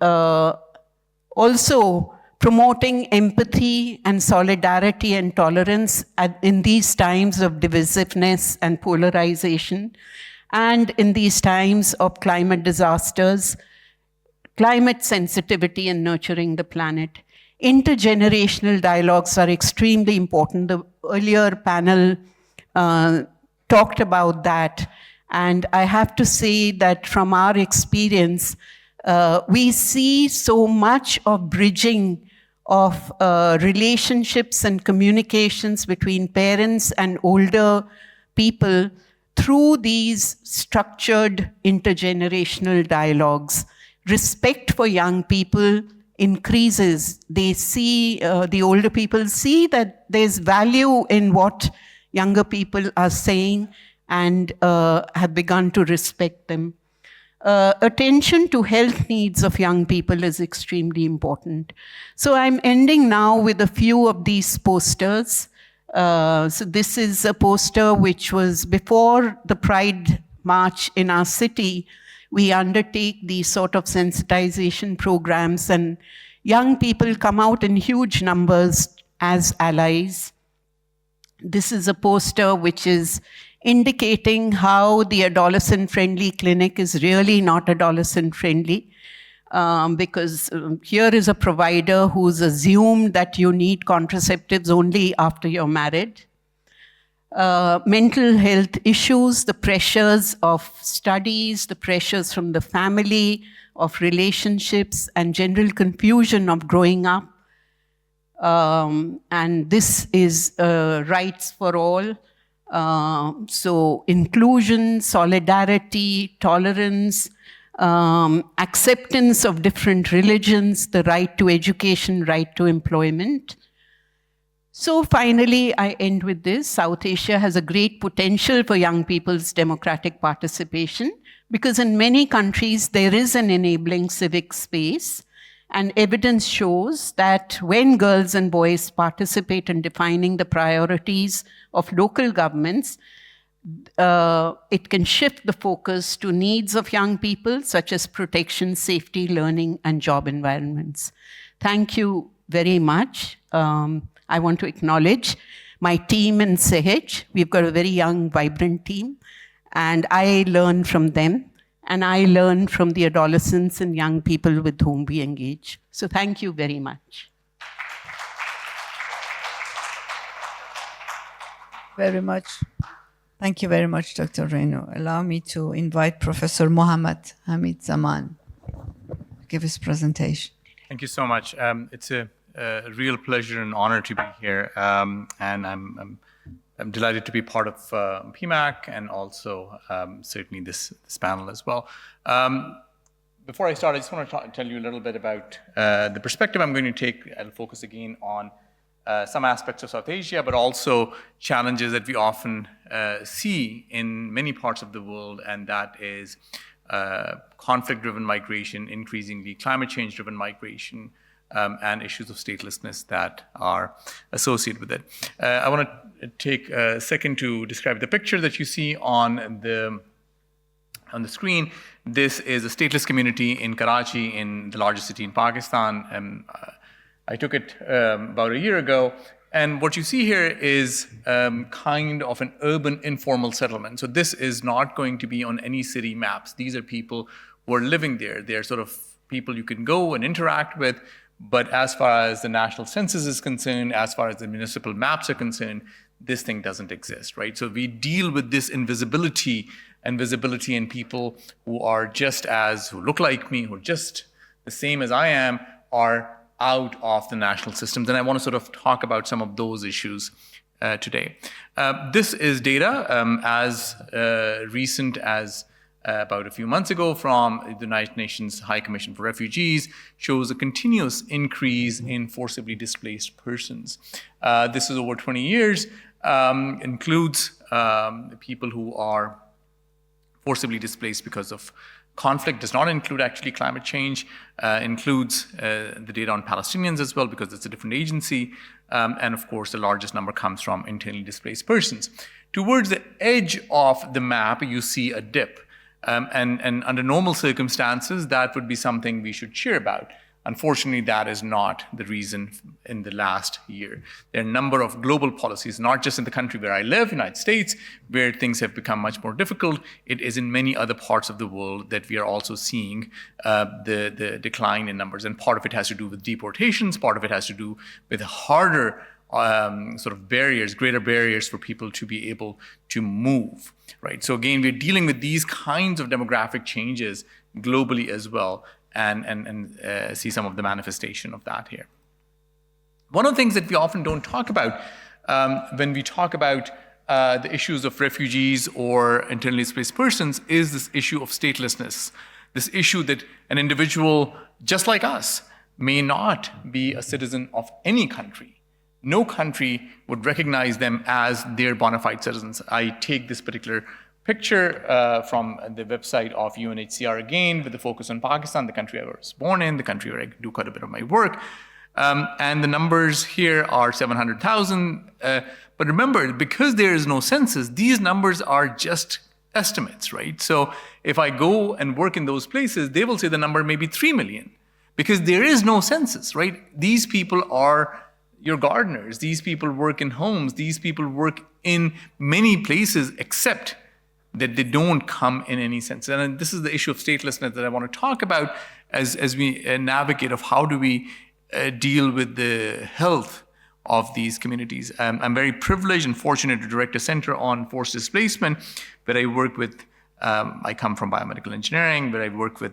also promoting empathy and solidarity and tolerance in these times of divisiveness and polarization, and in these times of climate disasters, climate sensitivity and nurturing the planet. Intergenerational dialogues are extremely important. The earlier panel talked about that, and I have to say that from our experience, we see so much of bridging of relationships and communications between parents and older people through these structured intergenerational dialogues. Respect for young people increases. They see, the older people see that there's value in what younger people are saying and have begun to respect them. Attention to health needs of young people is extremely important. So I'm ending now with a few of these posters. So this is a poster which was before the Pride March in our city. We undertake these sort of sensitization programs, and young people come out in huge numbers as allies. This is a poster which is indicating how the adolescent-friendly clinic is really not adolescent-friendly, because here is a provider who's assumed that you need contraceptives only after you're married. Mental health issues, the pressures of studies, the pressures from the family, of relationships, and general confusion of growing up. And this is rights for all. So inclusion, solidarity, tolerance, acceptance of different religions, the right to education, right to employment. So finally, I end with this. South Asia has a great potential for young people's democratic participation, because in many countries there is an enabling civic space, and evidence shows that when girls and boys participate in defining the priorities of local governments, it can shift the focus to needs of young people, such as protection, safety, learning, and job environments. Thank you very much. I want to acknowledge my team in Sehej. We've got a very young, vibrant team, and I learn from them, and I learn from the adolescents and young people with whom we engage. So thank you very much. Very much. Thank you very much, Dr. Renu. Allow me to invite Professor Mohammad Hamid Zaman to give his presentation. Thank you so much. It's a real pleasure and honor to be here, and I'm delighted to be part of PMAC and also certainly this panel as well. Before I start, I just want to tell you a little bit about the perspective I'm going to take. I'll focus again on some aspects of South Asia, but also challenges that we often see in many parts of the world, and that is conflict-driven migration, increasingly climate change-driven migration, and issues of statelessness that are associated with it. I want to take a second to describe the picture that you see on the screen. This is a stateless community in Karachi, in the largest city in Pakistan. I took it about a year ago, and what you see here is kind of an urban informal settlement. So this is not going to be on any city maps. These are people who are living there. They're sort of people you can go and interact with, but as far as the national census is concerned, as far as the municipal maps are concerned, this thing doesn't exist, right? So we deal with this invisibility and visibility in people who look like me, who are just the same as I am, are out of the national systems. And I want to sort of talk about some of those issues today. This is data as recent as about a few months ago from the United Nations High Commission for Refugees shows a continuous increase in forcibly displaced persons. This is over 20 years, includes people who are forcibly displaced because of conflict, does not include actually climate change, includes the data on Palestinians as well because it's a different agency, and of course the largest number comes from internally displaced persons. Towards the edge of the map, you see a dip. And under normal circumstances, that would be something we should cheer about. Unfortunately, that is not the reason in the last year. There are a number of global policies, not just in the country where I live, United States, where things have become much more difficult. It is in many other parts of the world that we are also seeing the decline in numbers. And part of it has to do with deportations, part of it has to do with harder sort of barriers, greater barriers for people to be able to move, right? So again, we're dealing with these kinds of demographic changes globally as well, and see some of the manifestation of that here. One of the things that we often don't talk about when we talk about the issues of refugees or internally displaced persons is this issue of statelessness, this issue that an individual just like us may not be a citizen of any country. No country would recognize them as their bona fide citizens. I take this particular picture from the website of UNHCR again, with the focus on Pakistan, the country I was born in, the country where I do quite a bit of my work. And the numbers here are 700,000. But remember, because there is no census, these numbers are just estimates, right? So if I go and work in those places, they will say the number may be 3 million, because there is no census, right? These people are your gardeners. These people work in homes. These people work in many places, except that they don't come in any sense. And this is the issue of statelessness that I want to talk about as we navigate of how do we deal with the health of these communities. I'm very privileged and fortunate to direct a center on forced displacement, where I work with, I come from biomedical engineering, where I work with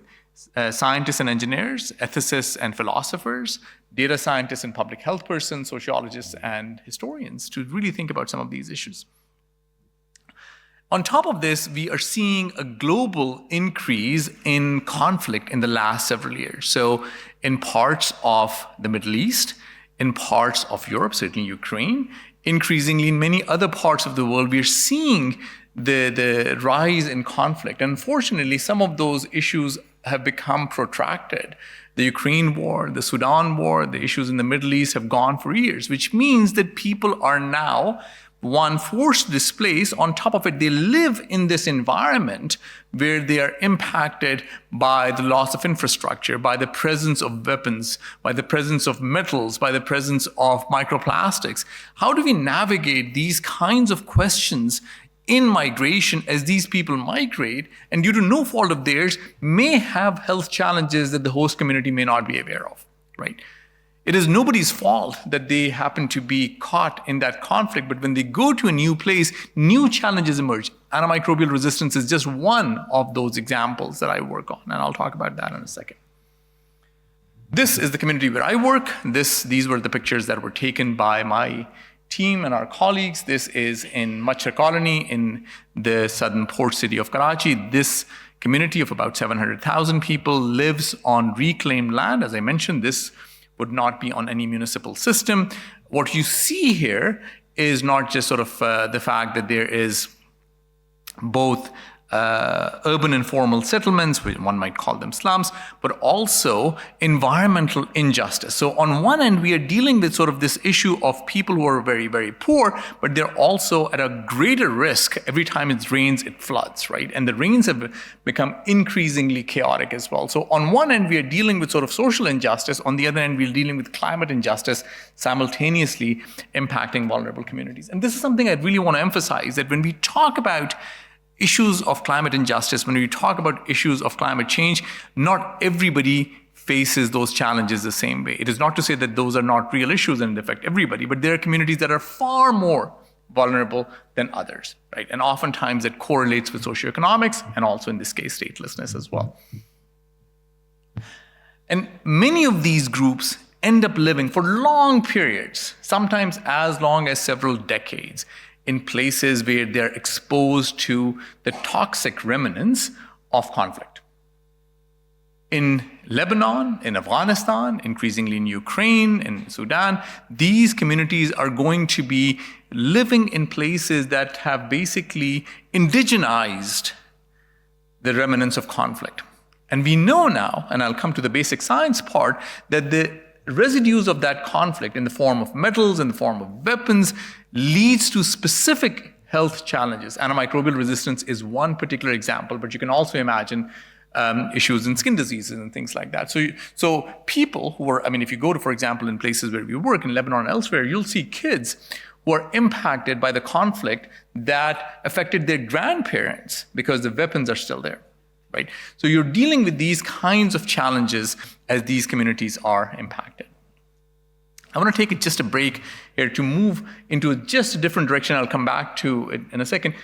scientists and engineers, ethicists and philosophers, data scientists and public health persons, sociologists and historians to really think about some of these issues. On top of this, we are seeing a global increase in conflict in the last several years. So in parts of the Middle East, in parts of Europe, certainly Ukraine, increasingly in many other parts of the world, we are seeing the rise in conflict. Unfortunately, some of those issues have become protracted. The Ukraine war, the Sudan war, the issues in the Middle East have gone for years, which means that people are now, one, forced displaced. On top of it, they live in this environment where they are impacted by the loss of infrastructure, by the presence of weapons, by the presence of metals, by the presence of microplastics. How do we navigate these kinds of questions in migration as these people migrate, and due to no fault of theirs, may have health challenges that the host community may not be aware of, right? It is nobody's fault that they happen to be caught in that conflict, but when they go to a new place, new challenges emerge. Antimicrobial resistance is just one of those examples that I work on, and I'll talk about that in a second. This is the community where I work. These were the pictures that were taken by my team and our colleagues. This is in Machar Colony in the southern port city of Karachi. This community of about 700,000 people lives on reclaimed land. As I mentioned, this would not be on any municipal system. What you see here is not just sort of the fact that there is both urban informal settlements, one might call them slums, but also environmental injustice. So on one end, we are dealing with sort of this issue of people who are very, very poor, but they're also at a greater risk. Every time it rains, it floods, right? And the rains have become increasingly chaotic as well. So on one end, we are dealing with sort of social injustice. On the other end, we're dealing with climate injustice, simultaneously impacting vulnerable communities. And this is something I really want to emphasize, that when we talk about issues of climate injustice, when we talk about issues of climate change, not everybody faces those challenges the same way. It is not to say that those are not real issues and affect everybody, but there are communities that are far more vulnerable than others, right? And oftentimes it correlates with socioeconomics and also in this case, statelessness as well. And many of these groups end up living for long periods, sometimes as long as several decades, in places where they're exposed to the toxic remnants of conflict. In Lebanon, in Afghanistan, increasingly in Ukraine, in Sudan, these communities are going to be living in places that have basically indigenized the remnants of conflict. And we know now, and I'll come to the basic science part, that the residues of that conflict in the form of metals, in the form of weapons, leads to specific health challenges. Antimicrobial resistance is one particular example, but you can also imagine issues in skin diseases and things like that. So people who are, I mean, if you go to, for example, in places where we work, in Lebanon and elsewhere, you'll see kids who are impacted by the conflict that affected their grandparents because the weapons are still there, right? So you're dealing with these kinds of challenges as these communities are impacted. I want to take just a break here to move into just a different direction. I'll come back to it in a second.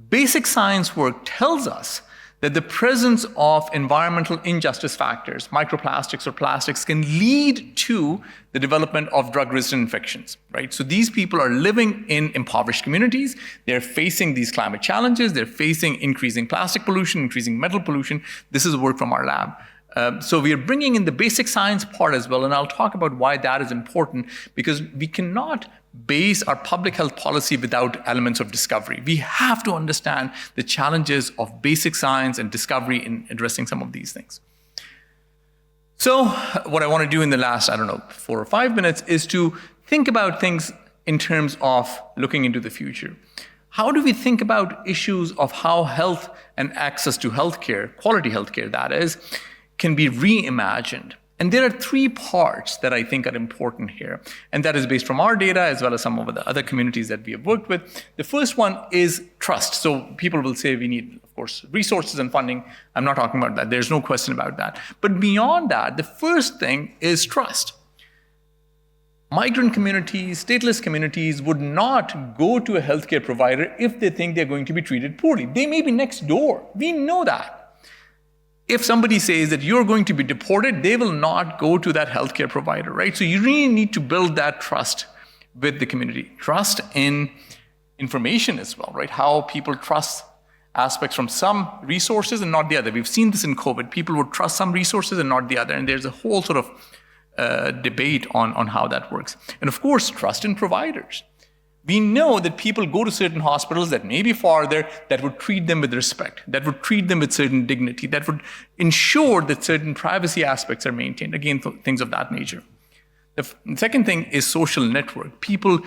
Basic science work tells us that the presence of environmental injustice factors, microplastics or plastics, can lead to the development of drug-resistant infections, right? So these people are living in impoverished communities. They're facing these climate challenges. They're facing increasing plastic pollution, increasing metal pollution. This is work from our lab. So we are bringing in the basic science part as well, and I'll talk about why that is important, because we cannot base our public health policy without elements of discovery. We have to understand the challenges of basic science and discovery in addressing some of these things. So what I want to do in the last, 4 or 5 minutes is to think about things in terms of looking into the future. How do we think about issues of how health and access to healthcare, quality healthcare that is, can be reimagined? And there are 3 parts that I think are important here. And that is based from our data as well as some of the other communities that we have worked with. The first one is trust. So people will say we need, of course, resources and funding. I'm not talking about that. There's no question about that. But beyond that, the first thing is trust. Migrant communities, stateless communities would not go to a healthcare provider if they think they're going to be treated poorly. They may be next door. We know that. If somebody says that you're going to be deported, they will not go to that healthcare provider, right? So you really need to build that trust with the community. Trust in information as well, right? How people trust aspects from some resources and not the other. We've seen this in COVID. People would trust some resources and not the other. And there's a whole sort of debate on how that works. And of course, trust in providers. We know that people go to certain hospitals that may be farther, that would treat them with respect, that would treat them with certain dignity, that would ensure that certain privacy aspects are maintained. Again, things of that nature. The second thing is social network. People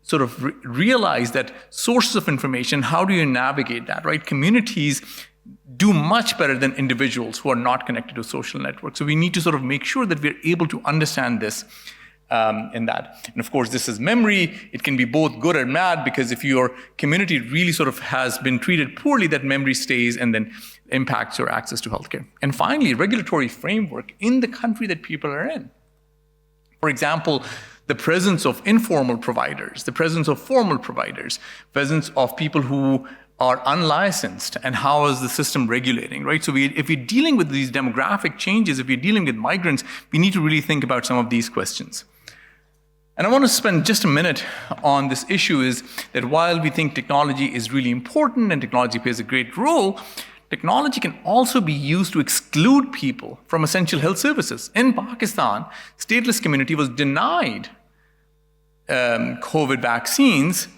sort of realize that sources of information, how do you navigate that, right? Communities do much better than individuals who are not connected to social networks. So we need to sort of make sure that we're able to understand this in that. And of course, this is memory. It can be both good and bad, because if your community really sort of has been treated poorly, that memory stays and then impacts your access to healthcare. And finally, regulatory framework in the country that people are in. For example, the presence of informal providers, the presence of formal providers, presence of people who are unlicensed, and how is the system regulating, right? So if we're dealing with these demographic changes, if we're dealing with migrants, we need to really think about some of these questions. And I want to spend just a minute on this issue, is that while we think technology is really important and technology plays a great role, technology can also be used to exclude people from essential health services. In Pakistan, stateless community was denied COVID vaccines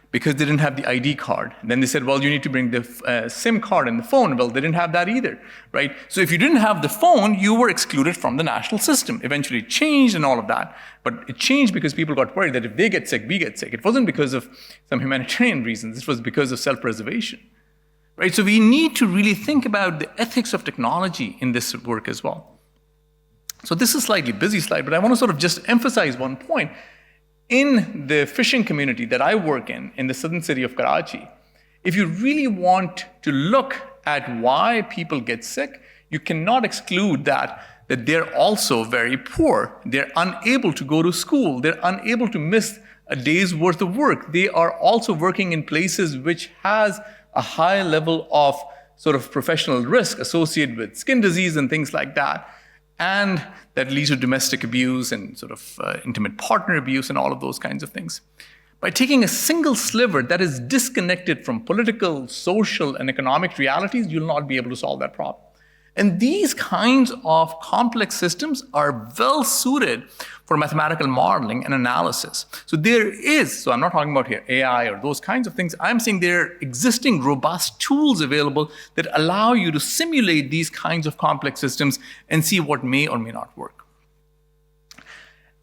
because they didn't have the ID card. And then they said, well, you need to bring the SIM card and the phone. Well, they didn't have that either, right? So if you didn't have the phone, you were excluded from the national system. Eventually it changed and all of that. But it changed because people got worried that if they get sick, we get sick. It wasn't because of some humanitarian reasons. It was because of self-preservation, right? So we need to really think about the ethics of technology in this work as well. So this is a slightly busy slide, but I want to sort of just emphasize one point. In the fishing community that I work in the southern city of Karachi, if you really want to look at why people get sick, you cannot exclude that they're also very poor. They're unable to go to school. They're unable to miss a day's worth of work. They are also working in places which has a high level of sort of professional risk associated with skin disease and things like that. And that leads to domestic abuse and sort of intimate partner abuse and all of those kinds of things. By taking a single sliver that is disconnected from political, social, and economic realities, you'll not be able to solve that problem. And these kinds of complex systems are well suited for mathematical modeling and analysis. So so I'm not talking about here AI or those kinds of things. I'm saying there are existing robust tools available that allow you to simulate these kinds of complex systems and see what may or may not work.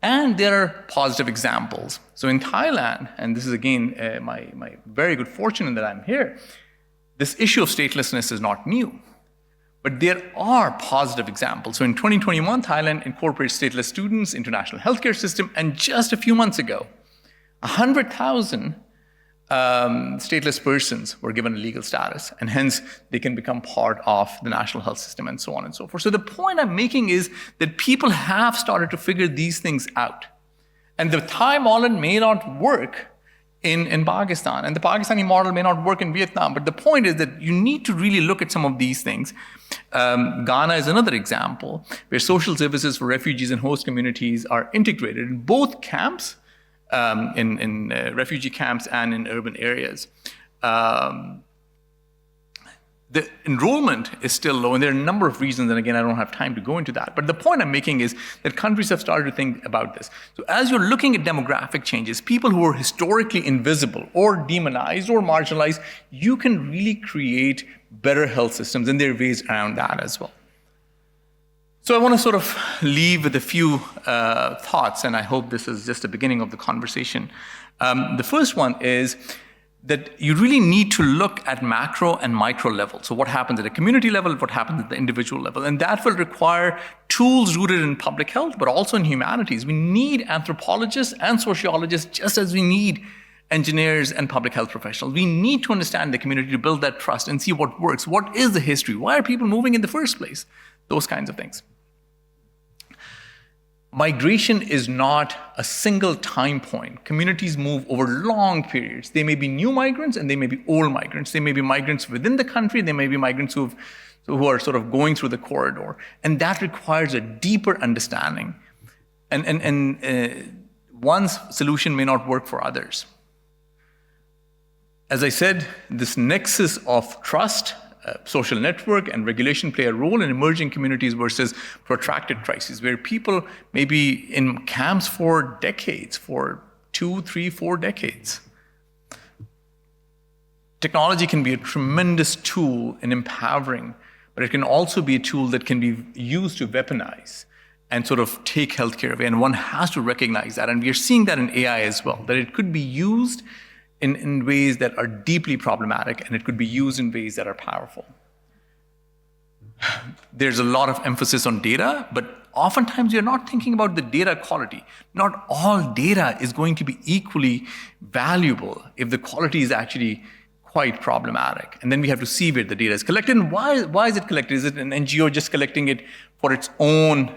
And there are positive examples. So in Thailand, and this is again my very good fortune that I'm here, this issue of statelessness is not new. But there are positive examples. So in 2021, Thailand incorporated stateless students into national healthcare system, and just a few months ago, 100,000 stateless persons were given a legal status, and hence they can become part of the national health system and so on and so forth. So the point I'm making is that people have started to figure these things out. And the Thai model may not work in Pakistan, and the Pakistani model may not work in Vietnam, but the point is that you need to really look at some of these things. Ghana is another example where social services for refugees and host communities are integrated in both camps, in refugee camps and in urban areas. The enrollment is still low, and there are a number of reasons, and again, I don't have time to go into that. But the point I'm making is that countries have started to think about this. So as you're looking at demographic changes, people who are historically invisible or demonized or marginalized, you can really create better health systems, and there are ways around that as well. So I want to sort of leave with a few thoughts, and I hope this is just the beginning of the conversation. The first one is that you really need to look at macro and micro level. So what happens at a community level, what happens at the individual level. And that will require tools rooted in public health, but also in humanities. We need anthropologists and sociologists just as we need engineers and public health professionals. We need to understand the community to build that trust and see what works. What is the history? Why are people moving in the first place? Those kinds of things. Migration is not a single time point. Communities move over long periods. They may be new migrants and they may be old migrants. They may be migrants within the country. They may be migrants who are sort of going through the corridor. And that requires a deeper understanding. And one solution may not work for others. As I said, this nexus of trust, social network, and regulation play a role in emerging communities versus protracted crises, where people may be in camps for decades, for 2, 3, 4 decades. Technology can be a tremendous tool in empowering, but it can also be a tool that can be used to weaponize and sort of take healthcare away. And one has to recognize that. And we are seeing that in AI as well, that it could be used in ways that are deeply problematic, and it could be used in ways that are powerful. There's a lot of emphasis on data, but oftentimes you're not thinking about the data quality. Not all data is going to be equally valuable if the quality is actually quite problematic. And then we have to see where the data is collected. And why is it collected? Is it an NGO just collecting it for its own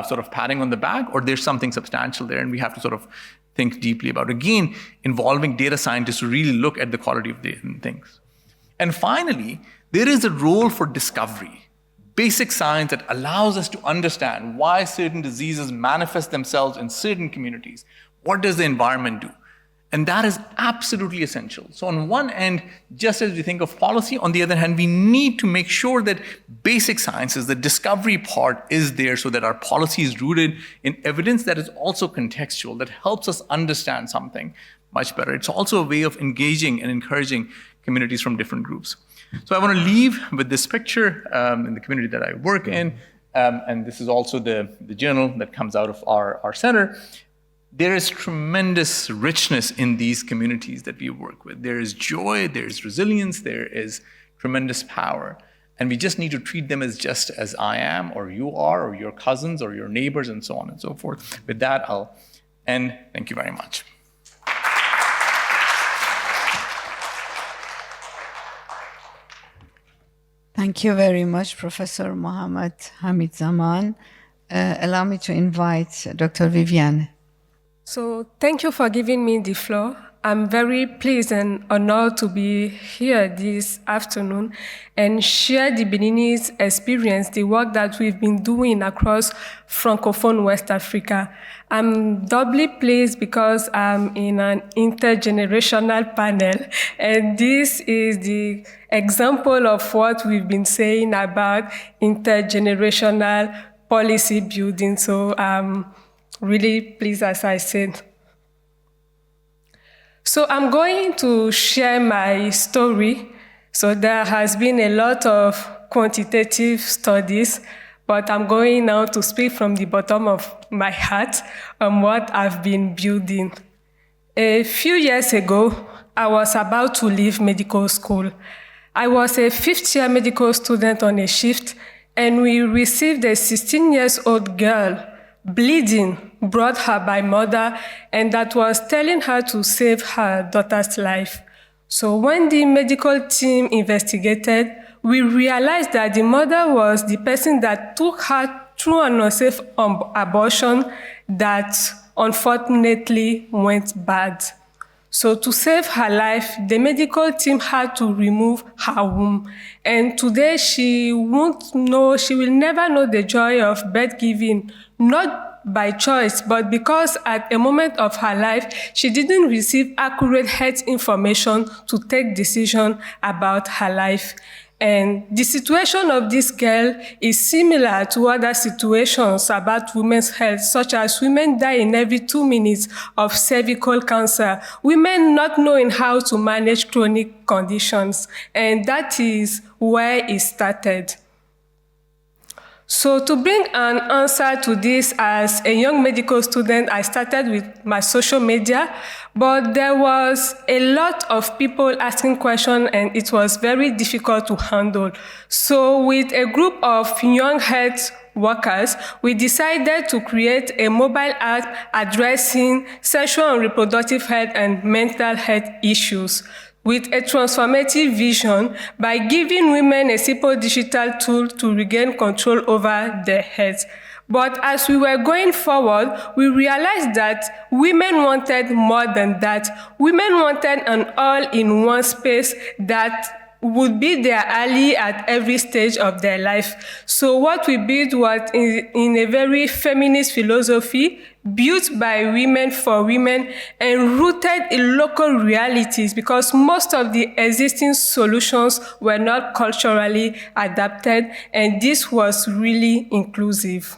sort of patting on the back, or there's something substantial there, and we have to sort of think deeply about, again, involving data scientists to really look at the quality of the things. And finally, there is a role for discovery, basic science that allows us to understand why certain diseases manifest themselves in certain communities. What does the environment do? And that is absolutely essential. So on one end, just as we think of policy, on the other hand, we need to make sure that basic sciences, the discovery part is there so that our policy is rooted in evidence that is also contextual, that helps us understand something much better. It's also a way of engaging and encouraging communities from different groups. So I want to leave with this picture in the community that I work in, and this is also the journal that comes out of our center. There is tremendous richness in these communities that we work with. There is joy, there is resilience, there is tremendous power. And we just need to treat them as just as I am, or you are, or your cousins, or your neighbors, and so on and so forth. With that, I'll end. Thank you very much. Thank you very much, Professor Mohammad Hamid Zaman. Allow me to invite Dr. Viviane. So thank you for giving me the floor. I'm very pleased and honored to be here this afternoon and share the Beninese experience, the work that we've been doing across Francophone West Africa. I'm doubly pleased because I'm in an intergenerational panel, and this is the example of what we've been saying about intergenerational policy building. So I'm really pleased, as I said. So I'm going to share my story. So there has been a lot of quantitative studies, but I'm going now to speak from the bottom of my heart on what I've been building. A few years ago, I was about to leave medical school. I was a fifth-year medical student on a shift, and we received a 16-year-old girl bleeding, brought her by mother, and that was telling her to save her daughter's life. So when the medical team investigated, we realized that the mother was the person that took her through an unsafe abortion that unfortunately went bad. So to save her life, the medical team had to remove her womb. And today she will never know the joy of birth giving, not by choice, but because at a moment of her life, she didn't receive accurate health information to take decision about her life. And the situation of this girl is similar to other situations about women's health, such as women die in every 2 minutes of cervical cancer, women not knowing how to manage chronic conditions. And that is where it started. So to bring an answer to this, as a young medical student, I started with my social media, but there was a lot of people asking questions and it was very difficult to handle. So with a group of young health workers, we decided to create a mobile app addressing sexual and reproductive health and mental health issues, with a transformative vision by giving women a simple digital tool to regain control over their health. But as we were going forward, we realized that women wanted more than that. Women wanted an all-in-one space that would be their ally at every stage of their life. So what we built was in a very feminist philosophy, built by women for women and rooted in local realities, because most of the existing solutions were not culturally adapted, and this was really inclusive.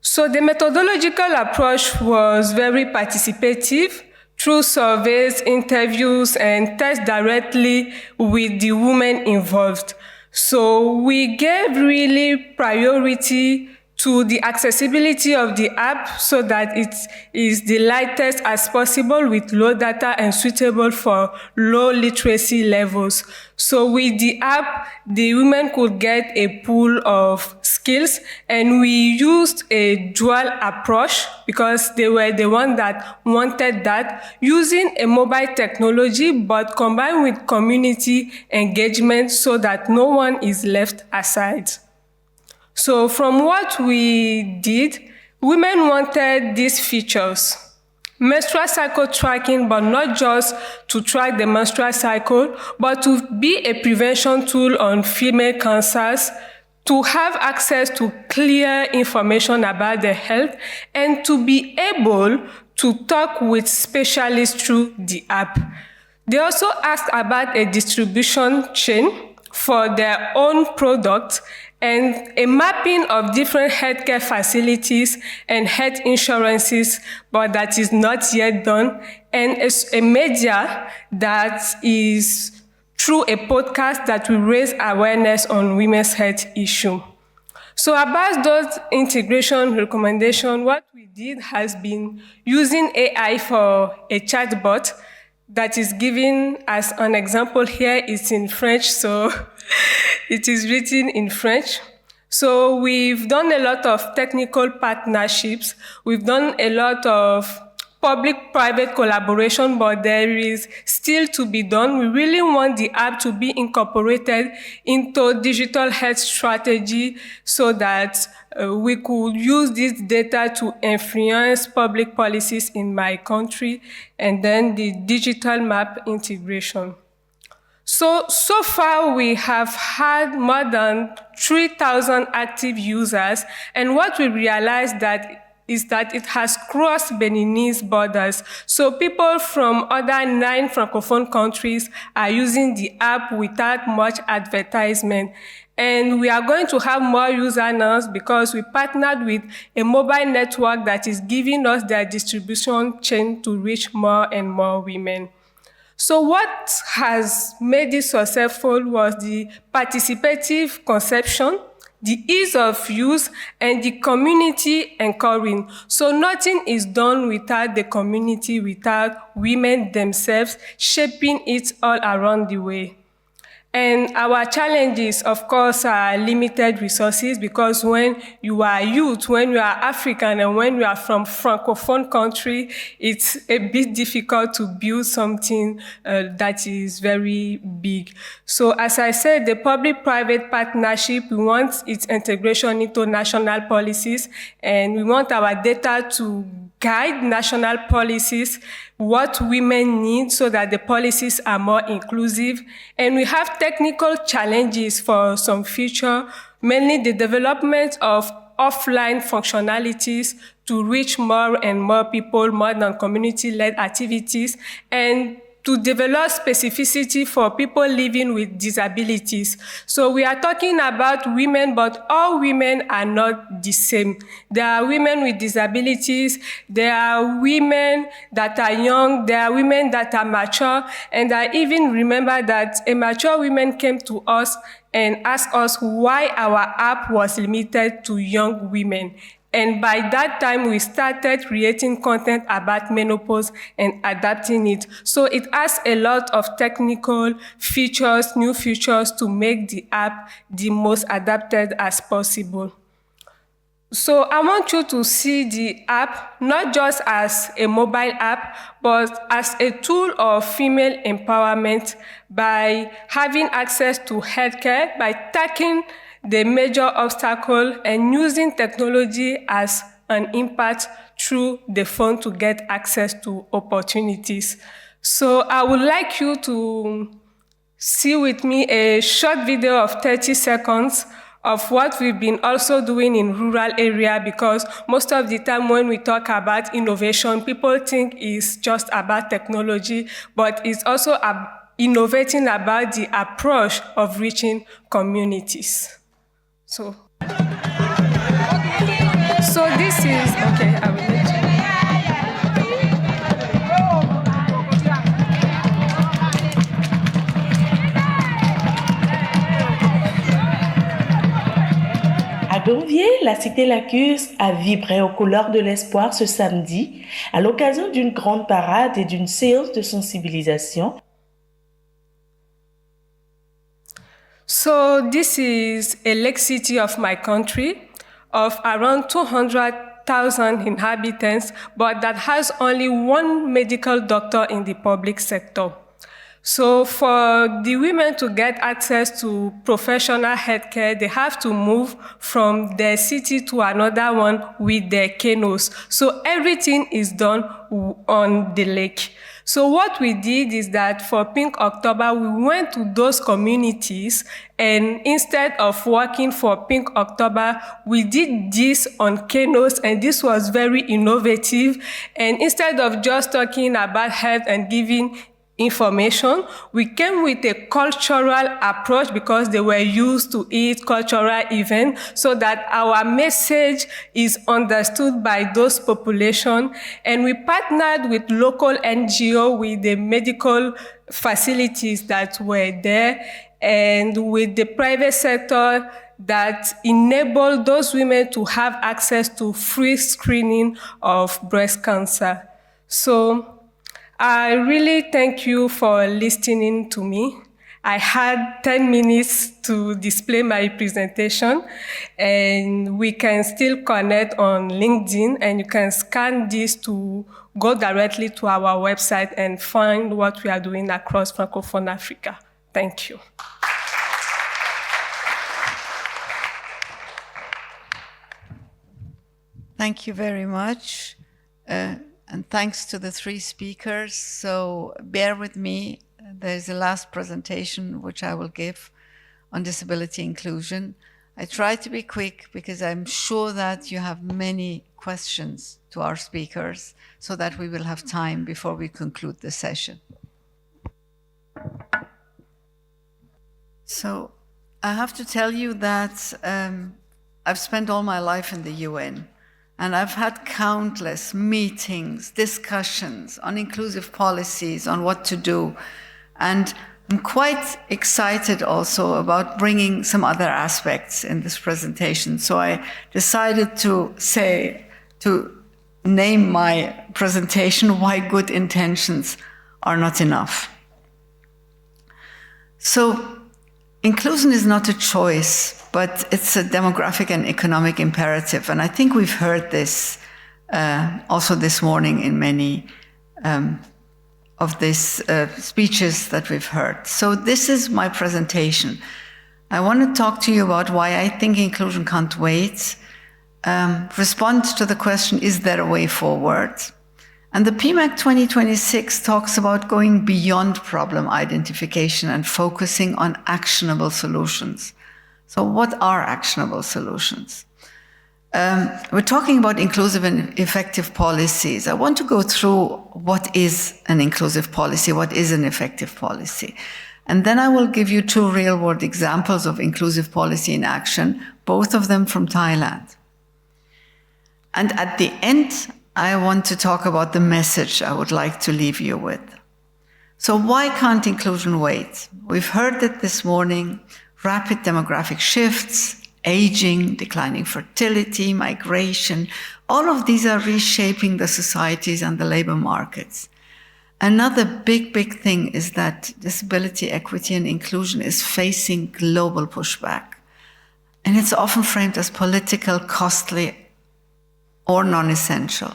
So the methodological approach was very participative, through surveys, interviews, and tests directly with the women involved. So we gave really priority to the accessibility of the app so that it is the lightest as possible with low data and suitable for low literacy levels. So with the app, the women could get a pool of skills, and we used a dual approach because they were the one that wanted that, using a mobile technology but combined with community engagement so that no one is left aside. So from what we did, women wanted these features: menstrual cycle tracking, but not just to track the menstrual cycle, but to be a prevention tool on female cancers, to have access to clear information about their health, and to be able to talk with specialists through the app. They also asked about a distribution chain for their own products and a mapping of different healthcare facilities and health insurances, but that is not yet done, and a media that is through a podcast that will raise awareness on women's health issue. So about those integration recommendations, what we did has been using AI for a chatbot that is given as an example here. It's in French, so it is written in French. So we've done a lot of technical partnerships. We've done a lot of public-private collaboration, but there is still to be done. We really want the app to be incorporated into digital health strategy so that we could use this data to influence public policies in my country, and then the digital map integration. So far we have had more than 3,000 active users, and what we realized is that it has crossed Beninese borders. So people from other 9 Francophone countries are using the app without much advertisement. And we are going to have more users now because we partnered with a mobile network that is giving us their distribution chain to reach more and more women. So what has made it successful was the participative conception, the ease of use, and the community encouraging. So nothing is done without the community, without women themselves shaping it all around the way. And our challenges, of course, are limited resources, because when you are youth, when you are African, and when you are from Francophone country, it's a bit difficult to build something that is very big. So as I said, the public-private partnership, we want its integration into national policies, and we want our data to guide national policies, what women need so that the policies are more inclusive. And we have technical challenges for some future, mainly the development of offline functionalities to reach more and more people, more than community-led activities, and to develop specificity for people living with disabilities. So we are talking about women, but all women are not the same. There are women with disabilities, there are women that are young, there are women that are mature, and I even remember that a mature woman came to us and asked us why our app was limited to young women. And by that time, we started creating content about menopause and adapting it. So it has a lot of technical features, new features to make the app the most adapted as possible. So I want you to see the app not just as a mobile app, but as a tool of female empowerment by having access to healthcare, by tackling the major obstacle and using technology as an impact through the phone to get access to opportunities. So I would like you to see with me a short video of 30 seconds of what we've been also doing in rural area, because most of the time when we talk about innovation, people think it's just about technology, but it's also innovating about the approach of reaching communities. So this is, okay, I will let you. À Gonvier, la cité lacustre a vibré aux couleurs de l'espoir ce samedi à l'occasion d'une grande parade et d'une séance de sensibilisation. So this is a lake city of my country of around 200,000 inhabitants, but that has only one medical doctor in the public sector. So for the women to get access to professional healthcare, they have to move from their city to another one with their canoes. So everything is done on the lake. So what we did is that for Pink October, we went to those communities, and instead of working for Pink October, we did this on canoes, and this was very innovative. And instead of just talking about health and giving information, we came with a cultural approach because they were used to it, cultural event, so that our message is understood by those population. And we partnered with local NGO, with the medical facilities that were there, and with the private sector that enabled those women to have access to free screening of breast cancer. So I really thank you for listening to me. I had 10 minutes to display my presentation, and we can still connect on LinkedIn, and you can scan this to go directly to our website and find what we are doing across Francophone Africa. Thank you. Thank you very much. And thanks to the three speakers. So bear with me. There's a last presentation which I will give on disability inclusion. I try to be quick because I'm sure that you have many questions to our speakers so that we will have time before we conclude the session. So I have to tell you that I've spent all my life in the UN. And I've had countless meetings, discussions on inclusive policies, on what to do. And I'm quite excited also about bringing some other aspects in this presentation. So I decided to name my presentation, Why Good Intentions Are Not Enough. So inclusion is not a choice, but it's a demographic and economic imperative. And I think we've heard this also this morning in many of these speeches that we've heard. So this is my presentation. I want to talk to you about why I think inclusion can't wait, respond to the question, is there a way forward? And the PMAC 2026 talks about going beyond problem identification and focusing on actionable solutions. So what are actionable solutions? We're talking about inclusive and effective policies. I want to go through what is an inclusive policy, what is an effective policy. And then I will give you two real-world examples of inclusive policy in action, both of them from Thailand. And at the end, I want to talk about the message I would like to leave you with. So why can't inclusion wait? We've heard it this morning. Rapid demographic shifts, aging, declining fertility, migration, all of these are reshaping the societies and the labor markets. Another big thing is that disability, equity, and inclusion is facing global pushback. And it's often framed as political, costly, or non-essential.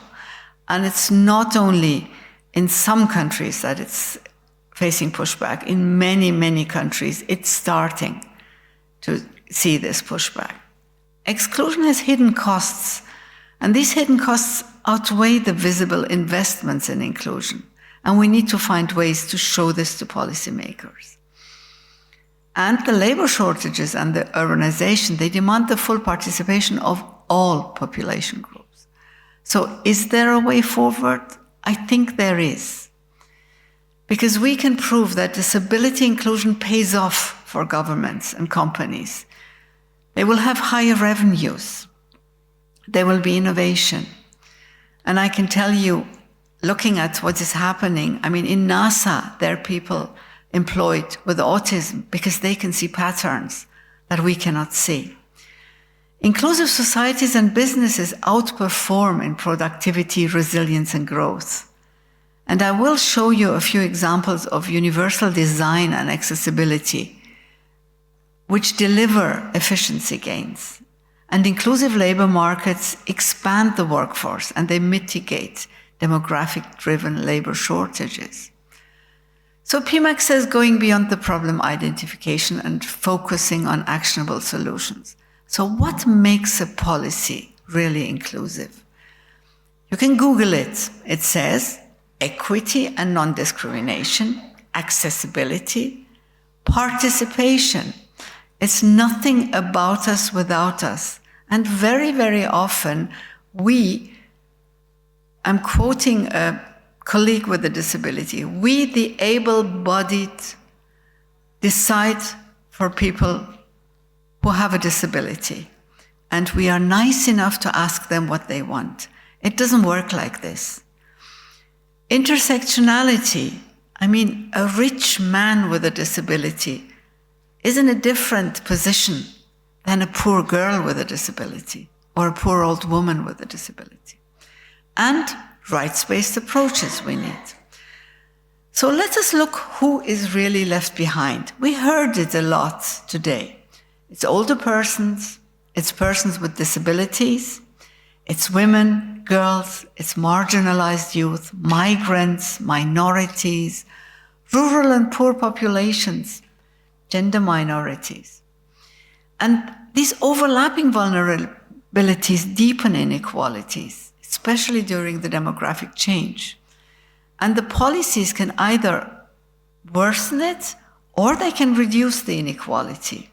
And it's not only in some countries that it's facing pushback. In many countries, it's starting to see this pushback. Exclusion has hidden costs, and these hidden costs outweigh the visible investments in inclusion. And we need to find ways to show this to policymakers. And the labor shortages and the urbanization, they demand the full participation of all population groups. So is there a way forward? I think there is. Because we can prove that disability inclusion pays off for governments and companies. They will have higher revenues. There will be innovation. And I can tell you, looking at what is happening, I mean, in NASA, there are people employed with autism because they can see patterns that we cannot see. Inclusive societies and businesses outperform in productivity, resilience, and growth. And I will show you a few examples of universal design and accessibility, which deliver efficiency gains. And inclusive labor markets expand the workforce and they mitigate demographic-driven labor shortages. So PMAC says going beyond the problem identification and focusing on actionable solutions. So what makes a policy really inclusive? You can Google it. It says equity and non-discrimination, accessibility, participation. It's nothing about us without us. And very often I'm quoting a colleague with a disability, we, the able-bodied, decide for people who have a disability. And we are nice enough to ask them what they want. It doesn't work like this. Intersectionality, I mean, a rich man with a disability is in a different position than a poor girl with a disability or a poor old woman with a disability. And rights-based approaches we need. So let us look who is really left behind. We heard it a lot today. It's older persons, it's persons with disabilities, it's women, girls, it's marginalized youth, migrants, minorities, rural and poor populations, gender minorities. And these overlapping vulnerabilities deepen inequalities, especially during the demographic change. And the policies can either worsen it or they can reduce the inequality.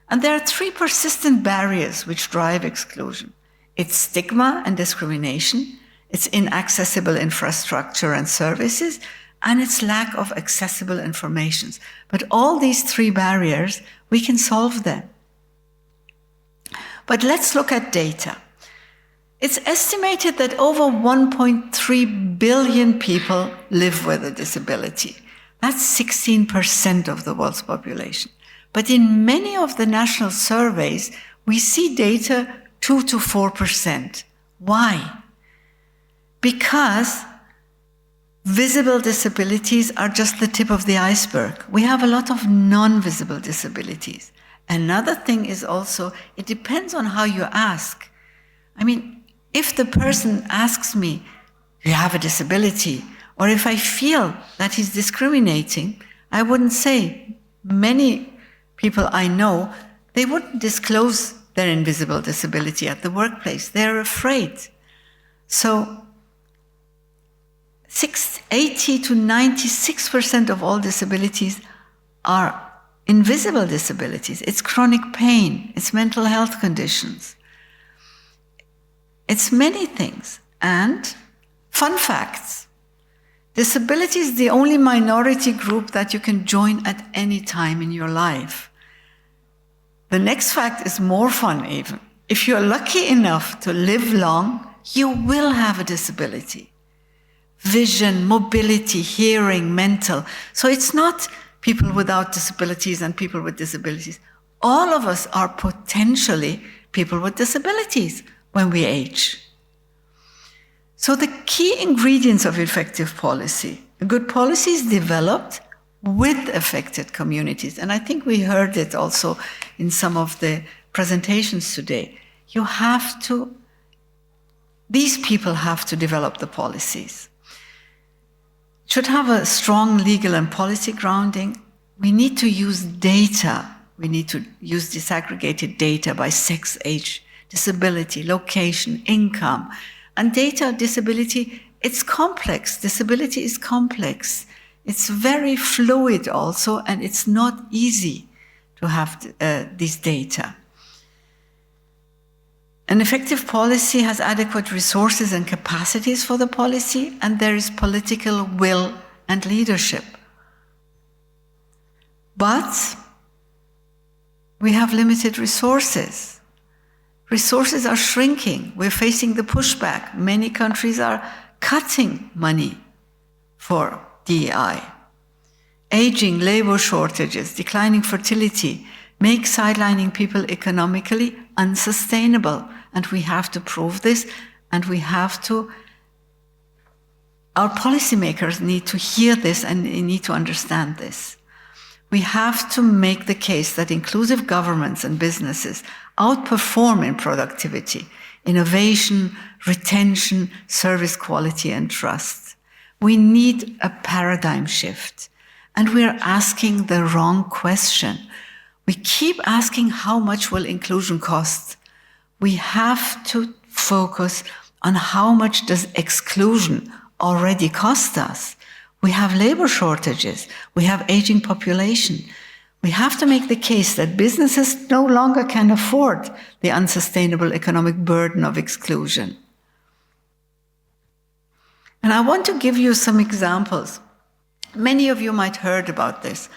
And there are three persistent barriers which drive exclusion. It's stigma and discrimination, it's inaccessible infrastructure and services, and it's lack of accessible information. But all these three barriers, we can solve them. But let's look at data. It's estimated that over 1.3 billion people live with a disability. That's 16% of the world's population. But in many of the national surveys, we see data 2 to 4%. Why? Because visible disabilities are just the tip of the iceberg. We have a lot of non-visible disabilities. Another thing is also, it depends on how you ask. I mean, if the person asks me, do you have a disability? Or if I feel that he's discriminating, I wouldn't say. Many people I know, they wouldn't disclose their invisible disability at the workplace. They're afraid. So 80 to 96% of all disabilities are invisible disabilities. It's chronic pain, it's mental health conditions. It's many things. And fun facts. Disability is the only minority group that you can join at any time in your life. The next fact is more fun even. If you're lucky enough to live long, you will have a disability. Vision, mobility, hearing, mental. So it's not people without disabilities and people with disabilities. All of us are potentially people with disabilities when we age. So the key ingredients of effective policy. A good policy is developed with affected communities. And I think we heard it also in some of the presentations today. These people have to develop the policies. It should have a strong legal and policy grounding. We need to use data. We need to use disaggregated data by sex, age, disability, location, income. And data disability, it's complex. Disability is complex. It's very fluid also, and it's not easy to have these data. An effective policy has adequate resources and capacities for the policy, and there is political will and leadership. But we have limited resources. Resources are shrinking. We're facing the pushback. Many countries are cutting money for DEI. Aging, labor shortages, declining fertility make sidelining people economically unsustainable. And we have to prove this, and our policymakers need to hear this and they need to understand this. We have to make the case that inclusive governments and businesses outperform in productivity, innovation, retention, service quality, and trust. We need a paradigm shift, and we're asking the wrong question. We keep asking how much will inclusion cost? We have to focus on how much does exclusion already cost us. We have labor shortages. We have aging population. We have to make the case that businesses no longer can afford the unsustainable economic burden of exclusion. And I want to give you some examples. Many of you might have heard about this.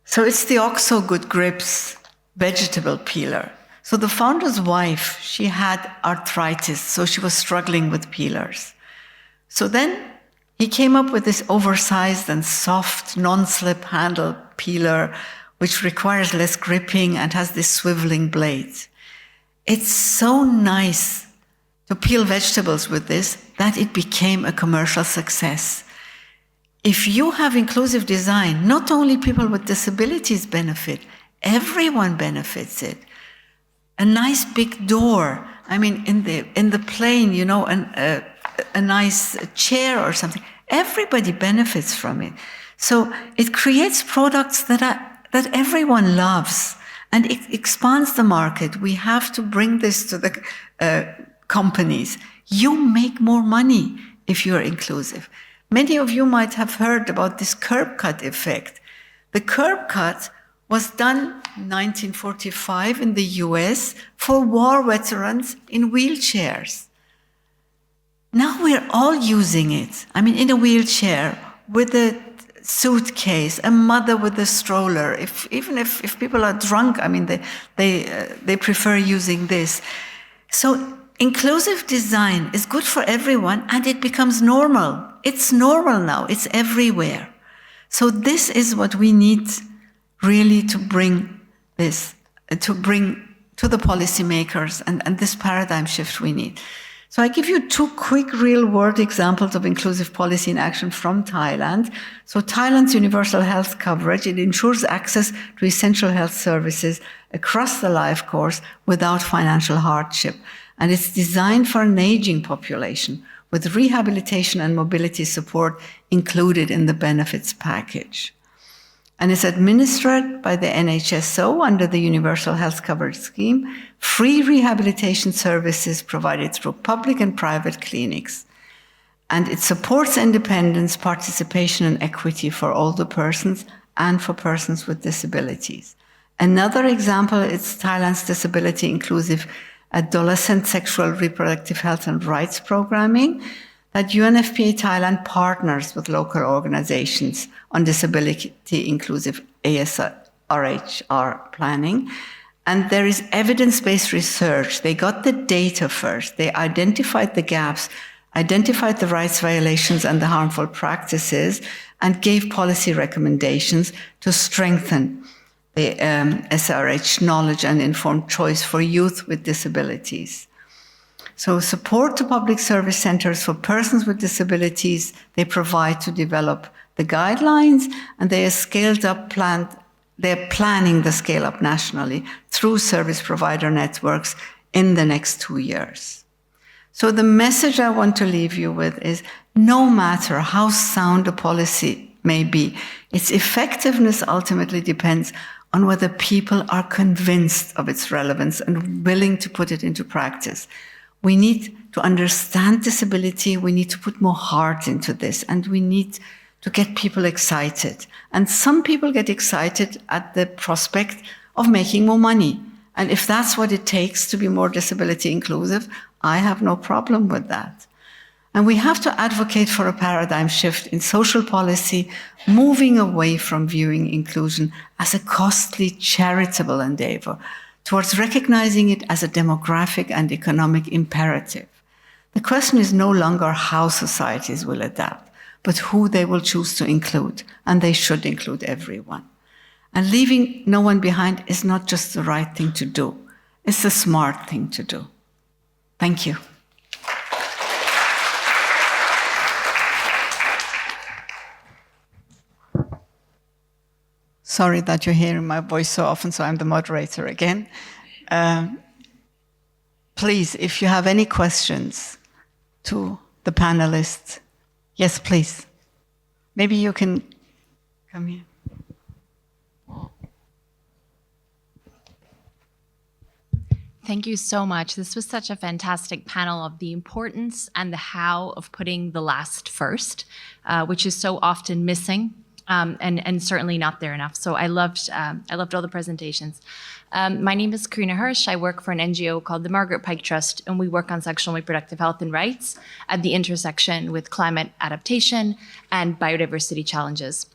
So it's the OXO Good Grips vegetable peeler. So the founder's wife, she had arthritis, so she was struggling with peelers. So then he came up with this oversized and soft, non-slip handle peeler, which requires less gripping and has this swiveling blade. It's so nice to peel vegetables with this that it became a commercial success. if you have inclusive design, not only people with disabilities benefit, everyone benefits it. A nice big door, I mean, in the plane, you know, a nice chair or something, everybody benefits from it. So it creates products that everyone loves, and it expands the market. We have to bring this to the companies. You make more money if you're inclusive. Many of you might have heard about this curb cut effect. The curb cut was done in 1945 in the US for war veterans in wheelchairs. Now we're all using it. I mean, in a wheelchair, with a suitcase, a mother with a stroller. Even if people are drunk, I mean, they prefer using this. So inclusive design is good for everyone, and it becomes normal. It's normal now. It's everywhere. So this is what we need really to bring this, to bring to the policymakers, and this paradigm shift we need. So I give you two quick real-world examples of inclusive policy in action from Thailand. So Thailand's universal health coverage, it ensures access to essential health services across the life course without financial hardship. And it's designed for an aging population with rehabilitation and mobility support included in the benefits package. And it's administered by the NHSO under the Universal Health Coverage Scheme, free rehabilitation services provided through public and private clinics. And it supports independence, participation, and equity for older persons and for persons with disabilities. Another example is Thailand's disability inclusive adolescent sexual reproductive health and rights programming that UNFPA Thailand partners with local organizations on disability inclusive ASRHR planning. And there is evidence-based research. They got the data first. They identified the gaps, identified the rights violations and the harmful practices, and gave policy recommendations to strengthen the SRH knowledge and informed choice for youth with disabilities. So support to public service centers for persons with disabilities, they provide to develop the guidelines, and they are scaled up they're planning the scale up nationally through service provider networks in the next 2 years. So the message I want to leave you with is no matter how sound a policy may be, its effectiveness ultimately depends on whether people are convinced of its relevance and willing to put it into practice. We need to understand disability, we need to put more heart into this, and we need to get people excited. And some people get excited at the prospect of making more money. And if that's what it takes to be more disability inclusive, I have no problem with that. And we have to advocate for a paradigm shift in social policy, moving away from viewing inclusion as a costly charitable endeavor towards recognizing it as a demographic and economic imperative. The question is no longer how societies will adapt, but who they will choose to include, and they should include everyone. And leaving no one behind is not just the right thing to do, it's the smart thing to do. Thank you. Sorry that you're hearing my voice so often, so I'm the moderator again. Please, if you have any questions to the panelists, yes, please. Maybe you can come here. Thank you so much. This was such a fantastic panel of the importance and the how of putting the last first, which is so often missing. And certainly not there enough. So I loved all the presentations. My name is Karina Hirsch. I work for an NGO called the Margaret Pike Trust, and we work on sexual and reproductive health and rights at the intersection with climate adaptation and biodiversity challenges.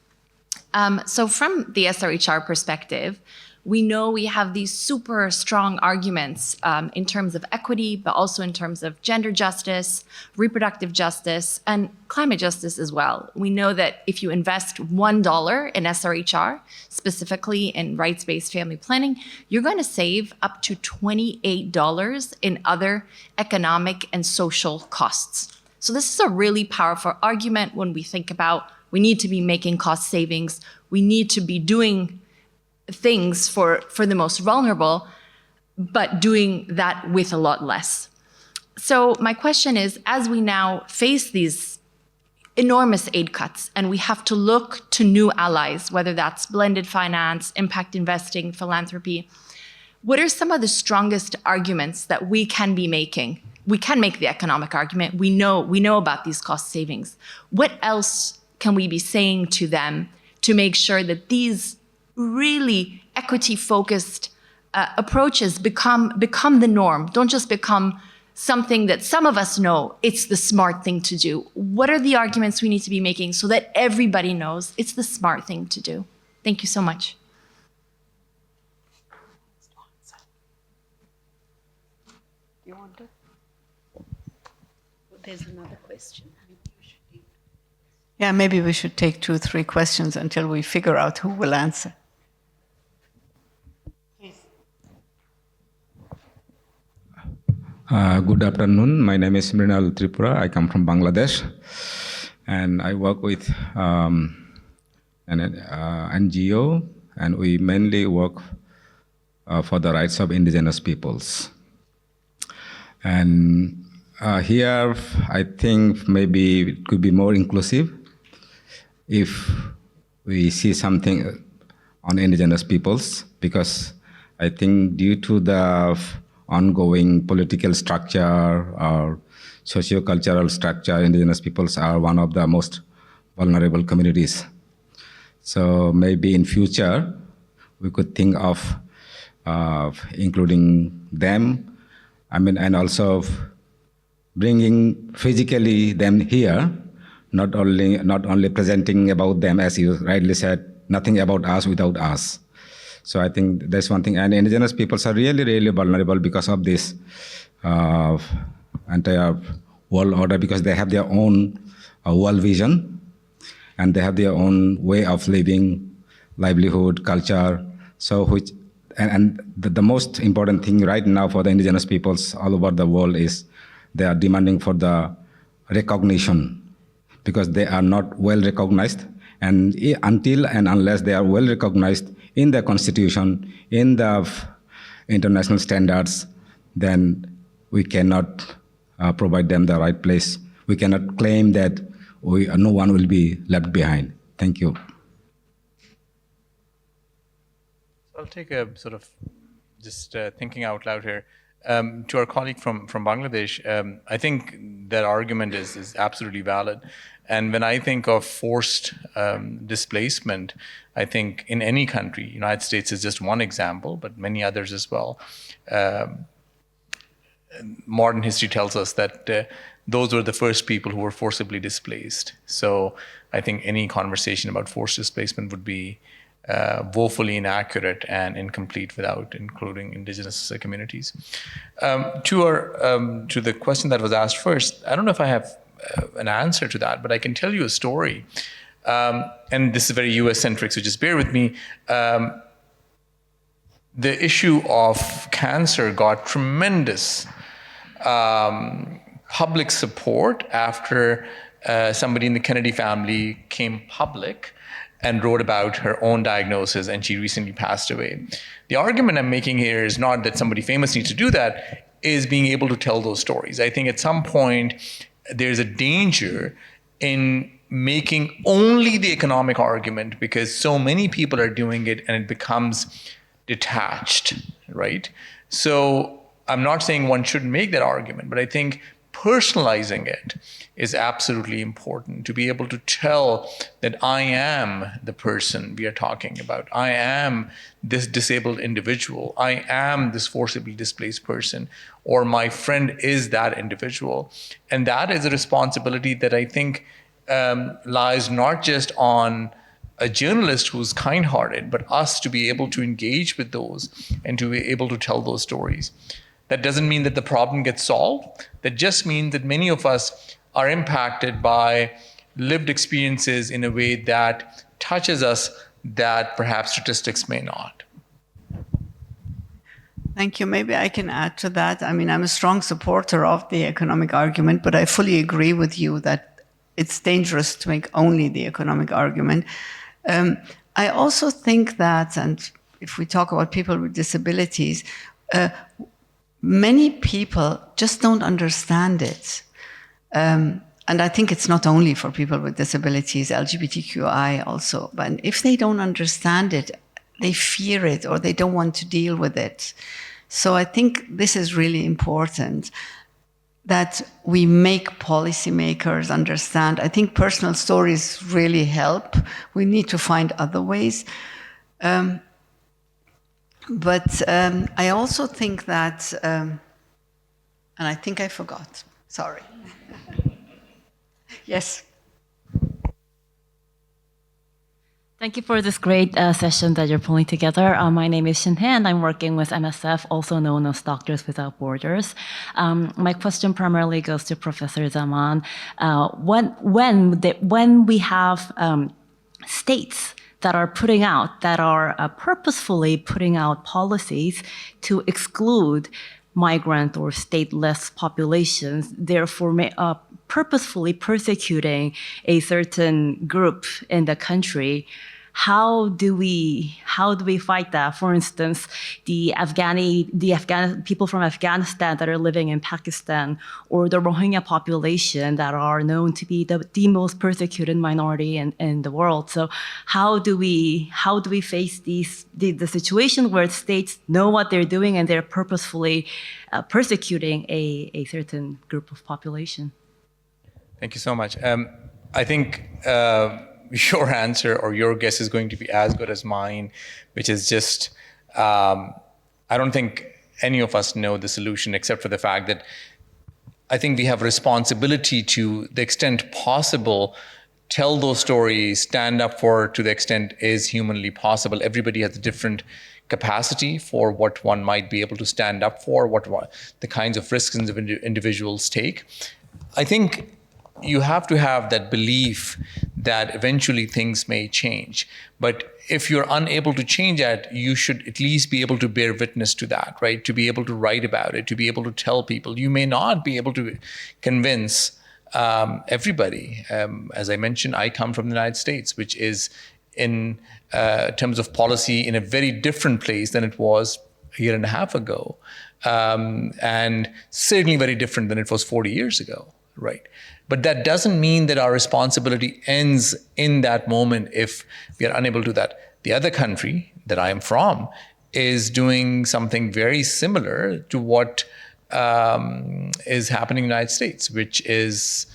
So from the SRHR perspective, we know we have these super strong arguments in terms of equity, but also in terms of gender justice, reproductive justice, and climate justice as well. We know that if you invest $1 in SRHR, specifically in rights-based family planning, you're going to save up to $28 in other economic and social costs. So this is a really powerful argument when we think about We need to be making cost savings. We need to be doing things for the most vulnerable, but doing that with a lot less. So my question is, as we now face these enormous aid cuts and we have to look to new allies, whether that's blended finance, impact investing, philanthropy, what are some of the strongest arguments that we can be making? We can make the economic argument. We know about these cost savings. What else can we be saying to them to make sure that these really equity-focused approaches become the norm, don't just become something that some of us know it's the smart thing to do? What are the arguments we need to be making so that everybody knows it's the smart thing to do? Thank you so much. You want to? There's another question. Yeah, maybe we should take 2 or 3 questions until we figure out who will answer. Good afternoon. My name is Mrinal Tripura. I come from Bangladesh, and I work with an NGO, and we mainly work for the rights of indigenous peoples. And here, I think maybe it could be more inclusive if we see something on indigenous peoples, because I think due to the ongoing political structure or socio-cultural structure, indigenous peoples are one of the most vulnerable communities. So maybe in future, we could think of including them, and also bringing physically them here, not only presenting about them, as you rightly said, nothing about us without us. So I think that's one thing. And indigenous peoples are really, really vulnerable because of this entire world order, because they have their own world vision, and they have their own way of living, livelihood, culture. So the most important thing right now for the indigenous peoples all over the world is they are demanding for the recognition, because they are not well recognized. And until and unless they are well recognized in the constitution, in the international standards, then we cannot provide them the right place. We cannot claim that no one will be left behind. Thank you. I'll take a sort of just thinking out loud here. To our colleague from Bangladesh, I think that argument is absolutely valid. And when I think of forced displacement, I think in any country, United States is just one example, but many others as well. Modern history tells us that those were the first people who were forcibly displaced. So I think any conversation about forced displacement would be woefully inaccurate and incomplete without including indigenous communities. To the question that was asked first, I don't know if I have an answer to that, but I can tell you a story. And this is very US-centric, so just bear with me. The issue of cancer got tremendous public support after somebody in the Kennedy family came public and wrote about her own diagnosis, and she recently passed away. The argument I'm making here is not that somebody famous needs to do that, is being able to tell those stories. I think at some point, there's a danger in making only the economic argument, because so many people are doing it and it becomes detached, right? So I'm not saying one shouldn't make that argument, but I think personalizing it is absolutely important, to be able to tell that I am the person we are talking about. I am this disabled individual. I am this forcibly displaced person, or my friend is that individual. And that is a responsibility that I think lies not just on a journalist who's kind-hearted, but us to be able to engage with those and to be able to tell those stories. That doesn't mean that the problem gets solved. That just means that many of us are impacted by lived experiences in a way that touches us that perhaps statistics may not. Thank you. Maybe I can add to that. I mean, I'm a strong supporter of the economic argument, but I fully agree with you that it's dangerous to make only the economic argument. I also think that, and if we talk about people with disabilities, many people just don't understand it. And I think it's not only for people with disabilities, LGBTQI also, but if they don't understand it, they fear it or they don't want to deal with it. So I think this is really important, that we make policymakers understand. I think personal stories really help. We need to find other ways. But I also think that, and I think I forgot, sorry. Yes. Thank you for this great session that you're pulling together. My name is Shinhe, and I'm working with MSF, also known as Doctors Without Borders. My question primarily goes to Professor Zaman. When we have states that are purposefully putting out policies to exclude migrant or stateless populations, therefore purposefully persecuting a certain group in the country, how do we fight that? For instance, the Afghan people from Afghanistan that are living in Pakistan, or the Rohingya population that are known to be the most persecuted minority in the world. So how do we face the situation where states know what they're doing and they're purposefully persecuting a certain group of population? Thank you so much. I think your answer or your guess is going to be as good as mine, which is just, I don't think any of us know the solution except for the fact that I think we have responsibility to the extent possible, tell those stories, stand up for to the extent is humanly possible. Everybody has a different capacity for what one might be able to stand up for, what the kinds of risks individuals take. I think you have to have that belief that eventually things may change. But if you're unable to change that, you should at least be able to bear witness to that, right? To be able to write about it, to be able to tell people. You may not be able to convince everybody. As I mentioned, I come from the United States, which is in terms of policy in a very different place than it was a year and a half ago. And certainly very different than it was 40 years ago, right? But that doesn't mean that our responsibility ends in that moment if we are unable to do that. The other country that I am from is doing something very similar to what is happening in the United States, which is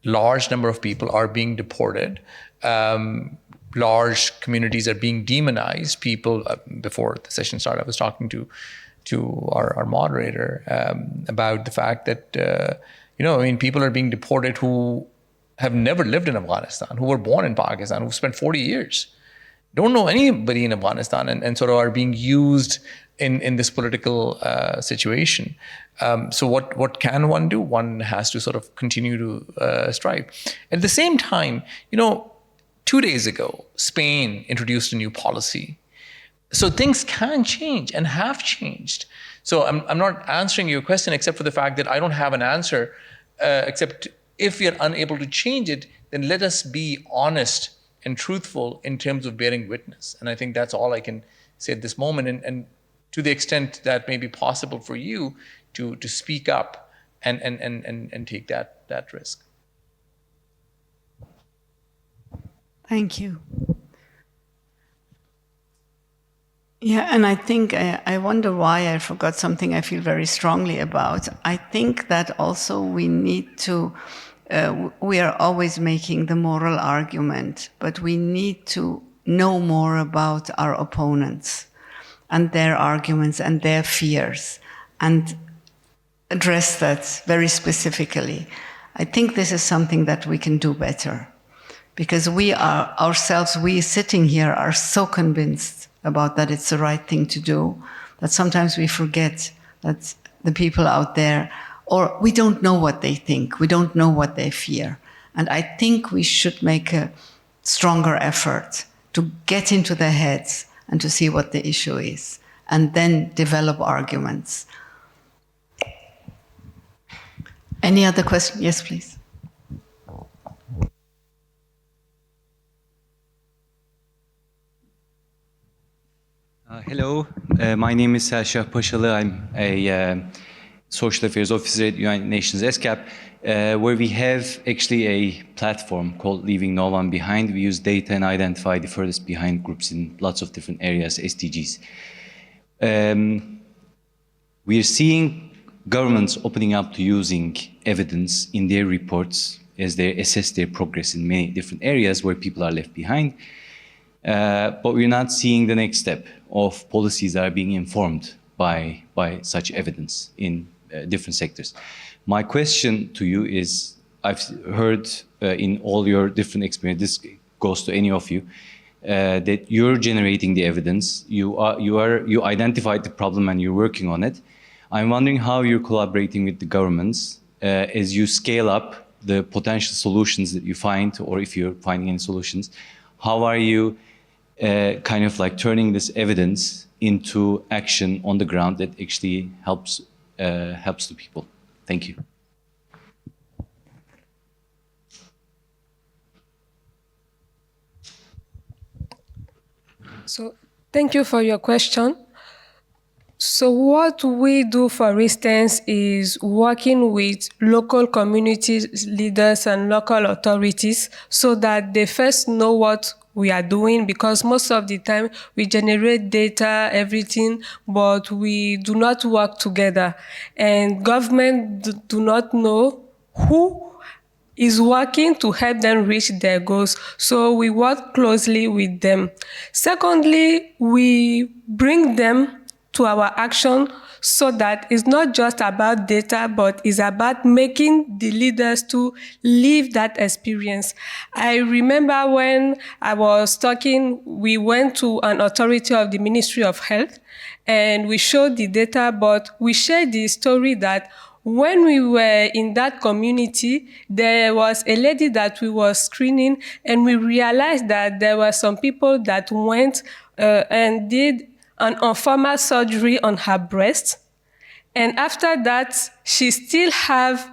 large number of people are being deported. Large communities are being demonized. People, before the session started, I was talking to our moderator about the fact that people are being deported who have never lived in Afghanistan, who were born in Pakistan, who spent 40 years, don't know anybody in Afghanistan, and sort of are being used in this political situation. So what can one do? One has to sort of continue to strive. At the same time, 2 days ago, Spain introduced a new policy. So things can change and have changed. So I'm not answering your question except for the fact that I don't have an answer, except if we are unable to change it, then let us be honest and truthful in terms of bearing witness. And I think that's all I can say at this moment. And to the extent that may be possible for you to speak up and take that risk. Thank you. Yeah, and I think I wonder why I forgot something I feel very strongly about. I think that also we need to, we are always making the moral argument, but we need to know more about our opponents and their arguments and their fears and address that very specifically. I think this is something that we can do better because we are ourselves, we sitting here are so convinced about that it's the right thing to do, that sometimes we forget that the people out there, or we don't know what they think, we don't know what they fear. And I think we should make a stronger effort to get into their heads and to see what the issue is, and then develop arguments. Any other question? Yes, please. My name is Selşah Paşalı. I'm a social affairs officer at United Nations ESCAP, where we have actually a platform called Leaving No One Behind. We use data and identify the furthest behind groups in lots of different areas, SDGs. We are seeing governments opening up to using evidence in their reports as they assess their progress in many different areas where people are left behind. But we're not seeing the next step of policies that are being informed by such evidence in different sectors. My question to you is, I've heard in all your different experiences, this goes to any of you, that you're generating the evidence, you identified the problem and you're working on it. I'm wondering how you're collaborating with the governments as you scale up the potential solutions that you find, or if you're finding any solutions. How are you kind of like turning this evidence into action on the ground that actually helps the people? Thank you. So, thank you for your question. So what we do, for instance, is working with local community leaders and local authorities so that they first know what we are doing, because most of the time we generate data, everything, but we do not work together. And government do not know who is working to help them reach their goals. So we work closely with them. Secondly, we bring them to our action so that it's not just about data, but it's about making the leaders to live that experience. I remember when I was talking, we went to an authority of the Ministry of Health and we showed the data, but we shared the story that when we were in that community, there was a lady that we were screening, and we realized that there were some people that went and did an informal surgery on her breast. And after that, she still have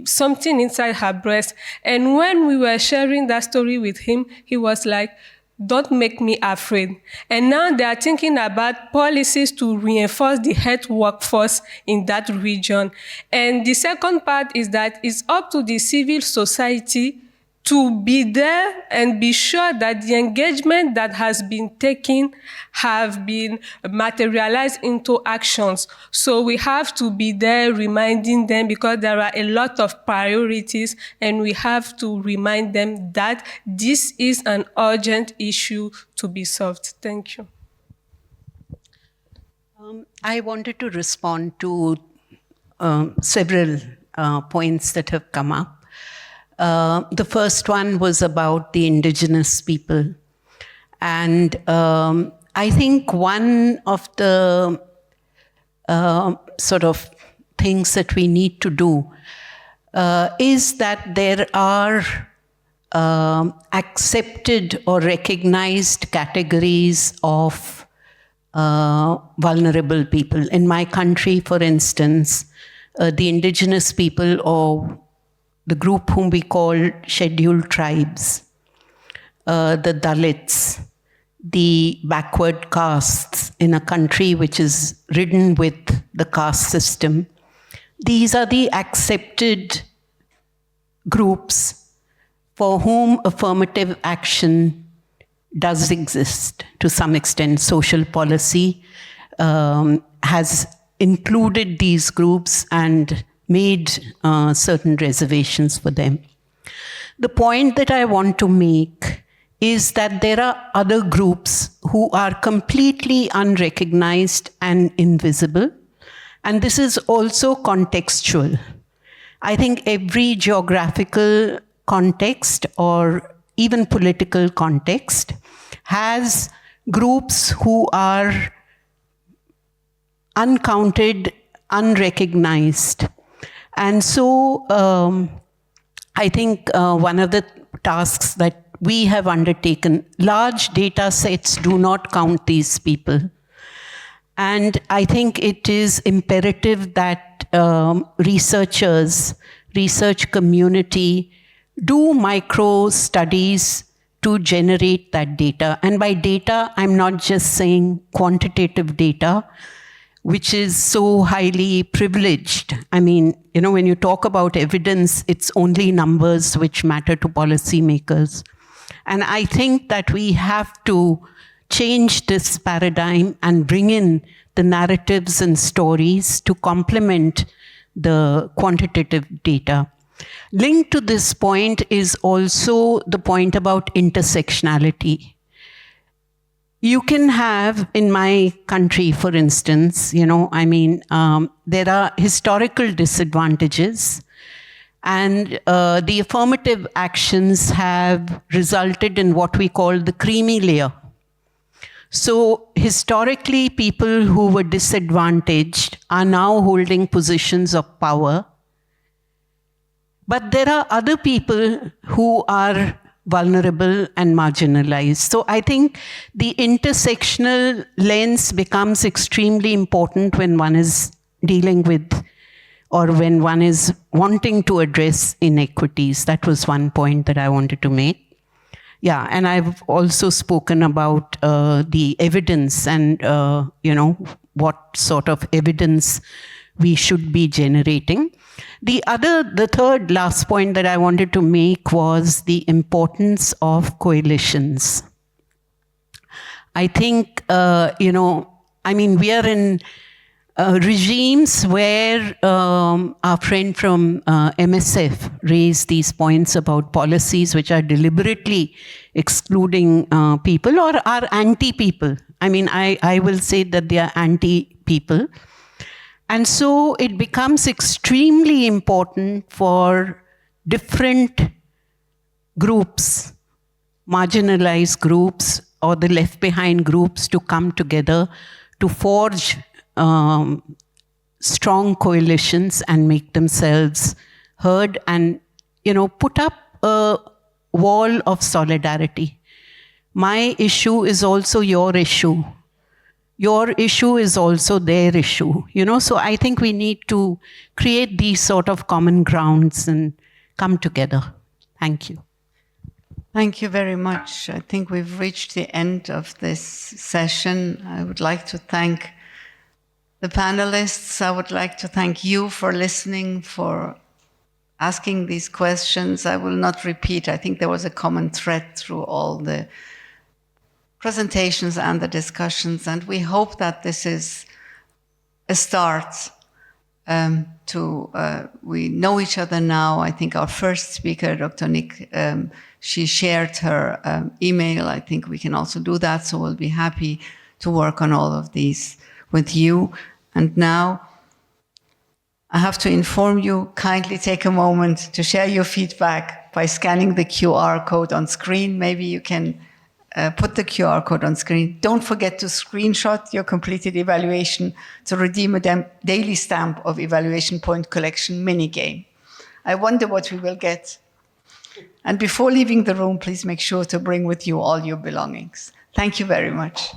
something inside her breast. And when we were sharing that story with him, he was like, "Don't make me afraid." And now they are thinking about policies to reinforce the health workforce in that region. And the second part is that it's up to the civil society to be there and be sure that the engagement that has been taken have been materialized into actions. So we have to be there reminding them, because there are a lot of priorities, and we have to remind them that this is an urgent issue to be solved. Thank you. I wanted to respond to several points that have come up. The first one was about the indigenous people. And I think one of the sort of things that we need to do is that there are accepted or recognized categories of vulnerable people. In my country, for instance, the indigenous people, or the group whom we call scheduled tribes, the Dalits, the backward castes in a country which is ridden with the caste system. These are the accepted groups for whom affirmative action does exist to some extent. Social policy has included these groups and made certain reservations for them. The point that I want to make is that there are other groups who are completely unrecognized and invisible, and this is also contextual. I think every geographical context or even political context has groups who are uncounted, unrecognized. And so I think one of the tasks that we have undertaken, large data sets do not count these people. And I think it is imperative that researchers, research community do micro studies to generate that data. And by data, I'm not just saying quantitative data, which is so highly privileged. I mean, you know, when you talk about evidence, it's only numbers which matter to policymakers. And I think that we have to change this paradigm and bring in the narratives and stories to complement the quantitative data. Linked to this point is also the point about intersectionality. You can have, in my country, for instance, you know, I mean, there are historical disadvantages, and the affirmative actions have resulted in what we call the creamy layer. So historically, people who were disadvantaged are now holding positions of power. But there are other people who are vulnerable and marginalized. So I think the intersectional lens becomes extremely important when one is dealing with, or when one is wanting to address inequities. That was one point that I wanted to make. Yeah, and I've also spoken about the evidence and, you know, what sort of evidence we should be generating. The third last point that I wanted to make was the importance of coalitions. I think, you know, I mean, we are in regimes where our friend from MSF raised these points about policies which are deliberately excluding people or are anti-people. I mean, I will say that they are anti-people. And so it becomes extremely important for different groups, marginalized groups, or the left behind groups to come together to forge strong coalitions and make themselves heard and, you know, put up a wall of solidarity. My issue is also your issue. Your issue is also their issue, you know, so I think we need to create these sort of common grounds and come together. Thank you. Thank you very much. I think we've reached the end of this session. I would like to thank the panelists. I would like to thank you for listening, for asking these questions. I will not repeat. I think there was a common thread through all the presentations and the discussions, and we hope that this is a start we know each other now. I think our first speaker, Dr. Nick, she shared her email. I think we can also do that, so we'll be happy to work on all of these with you. And now, I have to inform you, kindly take a moment to share your feedback by scanning the QR code on screen. Maybe you can put the QR code on screen. Don't forget to screenshot your completed evaluation to redeem a daily stamp of evaluation point collection mini game. I wonder what we will get. And before leaving the room, please make sure to bring with you all your belongings. Thank you very much.